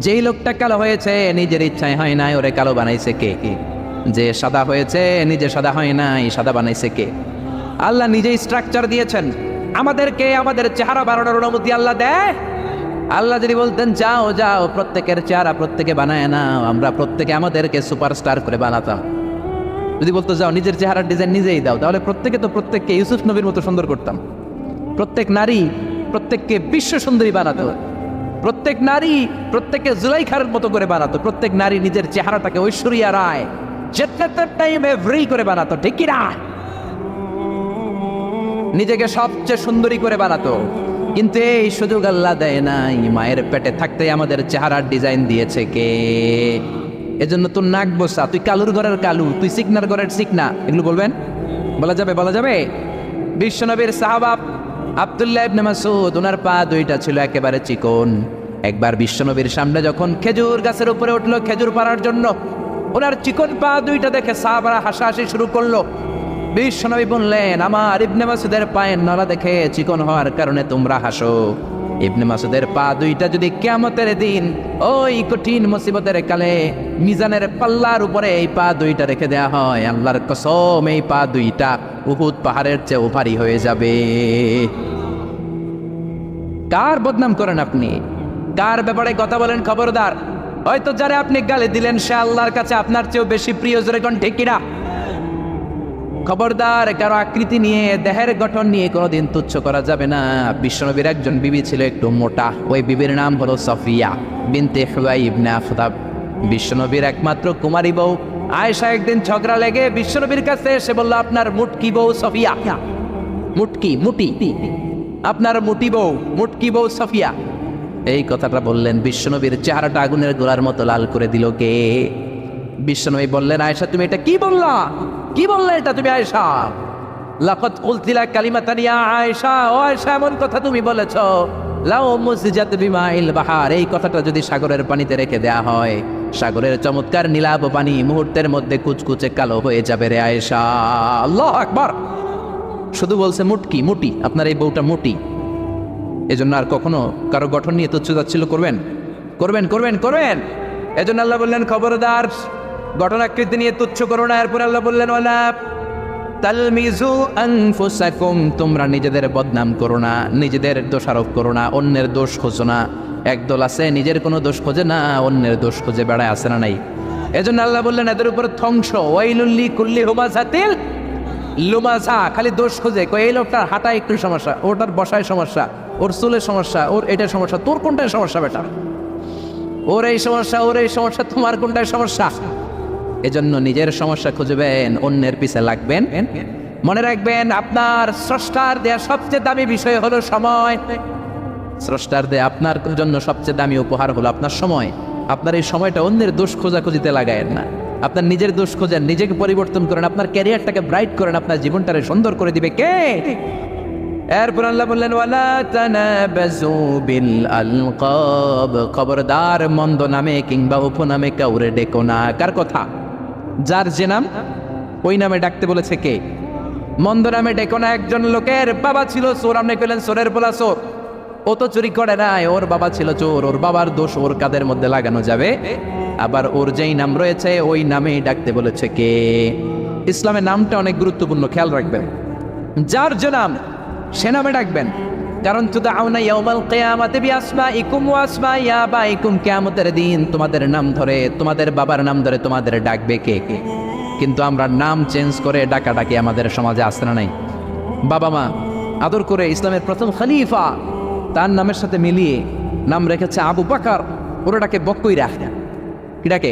Speaker 1: যেই লোকটা কালো হয়েছে নিজের ইচ্ছায় হয় নাই, ওরে কালো বানাইছে কে? যে সাদা হয়েছে নিজে সাদা হয় নাই, সাদা বানাইছে কে? আল্লাহ নিজেই স্ট্রাকচার দিয়েছেন আমাদেরকে। আমাদের চেহারা বানানোর অনুমতি আল্লাহ দেয়? আল্লাহ যদি বলতেন যাও যাও প্রত্যেকের চেহারা প্রত্যেকে বানায় না, আমরা প্রত্যেকে আমাদেরকে সুপারস্টার করে বানাতাম। যদি বলতো যাও নিজের চেহারার ডিজাইন নিজেই দাও, তাহলে প্রত্যেকে তো প্রত্যেককে ইউসুফ নবীর মতো সুন্দর করতাম। প্রত্যেক নারী প্রত্যেককে বিশ্ব সুন্দরী বানাতো, প্রত্যেক নারী প্রত্যেককে জুলাইখার মতো করে বানাতো, প্রত্যেক নারী নিজের চেহারাটাকে ঐশ্বরিয়া রায় এভরি করে বানাতো, ঠিক কি না? নিজেকে সবচেয়ে সুন্দরী করে বানাতো। কিন্তু এই সুযোগ আল্লাহ দেয় নাই। মায়ের পেটে থাকতে আমাদের চেহারার ডিজাইন দিয়েছে কে? এজন্য তোর নাক বসা, তুই কালুর ঘরের কালু, তুই সিকনার ঘরের সিকনা, এগুলো বলবেন? বলা যাবে? বলা যাবে? বিশ্বনবীর সাহাবা আব্দুল্লাহ ইবনে মাসউদ, ওনার পা দুইটা ছিল একেবারে চিকন। একবার বিশ্বনবীর সামনে যখন খেজুর গাছের উপরে উঠলো খেজুর পাড়ার জন্য, ওনার চিকন পা দুইটা দেখে সাহাবারা হাসাহাসি শুরু করলো। বিশ্বনবী বললেন, আমার ইবনে মাসউদের পায়ের নলা দেখে চিকন হওয়ার কারণে তোমরা হাসো। ইবনে মাসউদের পা দুইটা যদি কিয়ামতের দিন ওই কঠিন মুসিবতের কালে মিজানের পাল্লার উপরে এই পা দুইটা রেখে দেয়া হয়, আল্লাহর কসম এই পা দুইটা উহুদ পাহাড়ের চেয়ে ভারী হয়ে যাবে। কার বদনাম করেন আপনি? কার ব্যাপারে কথা বলেন? খবরদার, হয়তো যারা আপনি গালি দিলেন সে আল্লাহর কাছে আপনার চেয়েও বেশি প্রিয়, জোরে কোন ঠিক কিনা? খবরদার, কারো আকৃতি নিয়ে দেহের গঠন নিয়ে কোনোদিন তুচ্ছ করা যাবে না। বিশ্বনবীর একজন বিবি ছিল একটু মোটা, ওই বিবির নাম হলো সফিয়া বিনতে হুয়াই ইবনে আখতাব। বিশ্বনবীর একমাত্র কুমারী বউ আয়েশা একদিন ঝগড়া লেগে বিশ্বনবীর কাছে এসে বলল, আপনার মুটকি বউ সফিয়া, মুটকি মুটি, আপনার মুটি বউ, মুটকি বউ সফিয়া। এই কথাটা বললেন, বিশ্বনবীর চেহারাটা আগুনের গোলার মতো লাল করে দিল কে? বিশ্বনবী বললেন, আয়েশা তুমি এটা কি বললা? কি বললে এটা তুমি আয়েশা? লাকাদ কুলতিলা কালিমাতান ইয়া আয়েশা, ও আয়েশা এমন কথা তুমি বলেছো, লাউ মুসজাত বিমাইল বাহার, এই কথাটা যদি সাগরের পানিতে রেখে দেয়া হয়, সাগরের চমৎকার নীলাভ পানি মুহূর্তের মধ্যে কুচকুচে কালো হয়ে যাবে রে আয়েশা। আল্লাহু আকবার। শুধু বলছে মুটকি মুটি, আপনার এই বউটা মুটি। এজন্য আর কখনো কারো গঠন নিয়ে তুচ্ছতাচ্ছিল্য করবেন? করবেন করবেন করবেন। এজন্য আল্লাহ বললেন, খবরদার গঠন আকৃতি নিয়ে তুচ্ছ করো না। এরপর আল্লাহ বললেন, ওয়ালা তালমিজু আনফুসাকুম, তোমরা নিজেদের বদনাম করো না, নিজেদের দোষারোপ করো না, অন্যের দোষ খোঁজো না। একদল আছে নিজের কোনো দোষ খোঁজে না, অন্যের দোষ খোঁজে বেড়ায়, আছে না নাই? এজন্য আল্লাহ বললেন এদের উপর ধ্বংস। ওয়াইলুল্লি কুল্লি হুমাযাতিল লুমাযা, খালি দোষ খোঁজে। কই এই লোকটার হাঁটায় একটু সমস্যা, ওটার বসায় সমস্যা, ওর চুলের সমস্যা, ওর এটার সমস্যা, তোর কোনটায় সমস্যা বেটা? ওর এই সমস্যা, ওর এই সমস্যা, তোমার কোনটায় সমস্যা? এজন্য নিজের সমস্যা খুঁজবেন, অন্যের পিছে লাগবেন। মনে রাখবেন, আপনার স্রষ্টার দেয়া সবচেয়ে দামি বিষয় হলো সময়। স্রষ্টার দেয়া আপনার জন্য সবচেয়ে দামি উপহার হলো আপনার সময়। আপনার এই সময়টা অন্যের দোষ খোঁজাখুঁজিতে লাগায়েন না, আপনার নিজের দোষ খোঁজেন, নিজেকে পরিবর্তন করেন, আপনার ক্যারিয়ারটাকে ব্রাইট করেন, আপনার জীবনটাকে সুন্দর করে দিবে কে? এরপর আল্লাহ বললেন, ওয়ালা তানাবাজু বিল আলকাব, খবরদার মন্দ নামে কিংবা উপনামে কাউরে ডেকো না। কার কথা? যার যে নাম ওই নামে ডাকতে বলেছে কে? মন্দ নামে ডেকো না। একজন লোকের বাবা ছিল চোর, আপনি কইলেন চোরের পোলা চোর, ও তো চুরি করে নাই, ওর বাবা ছিল চোর, ওর বাবার দোষ ওর কাদের মধ্যে লাগানো যাবে? আবার ওর যেই নাম রয়েছে ওই নামেই ডাকতে বলেছে কে? ইসলামের নামটা অনেক গুরুত্বপূর্ণ, খেয়াল রাখবেন। যার যে নাম সে নামে ডাকবেন। কারণ তুদাউনা ইয়াউমাল কিয়ামাতি বিআসমাইকুম ওয়া আসমাই আবাইকুম, কিয়ামতের দিন তোমাদের নাম ধরে, তোমাদের বাবার নাম ধরে তোমাদের ডাকবে কে? কিন্তু আমরা নাম চেঞ্জ করে ডাকাডাকি আমাদের সমাজে আসে না নাই? বাবা মা আদর করে ইসলামের প্রথম খলিফা তার নামের সাথে মিলিয়ে নাম রেখেছে আবু বকর, ওরা ডাকে বক্কই রাখ, কি ডাকে?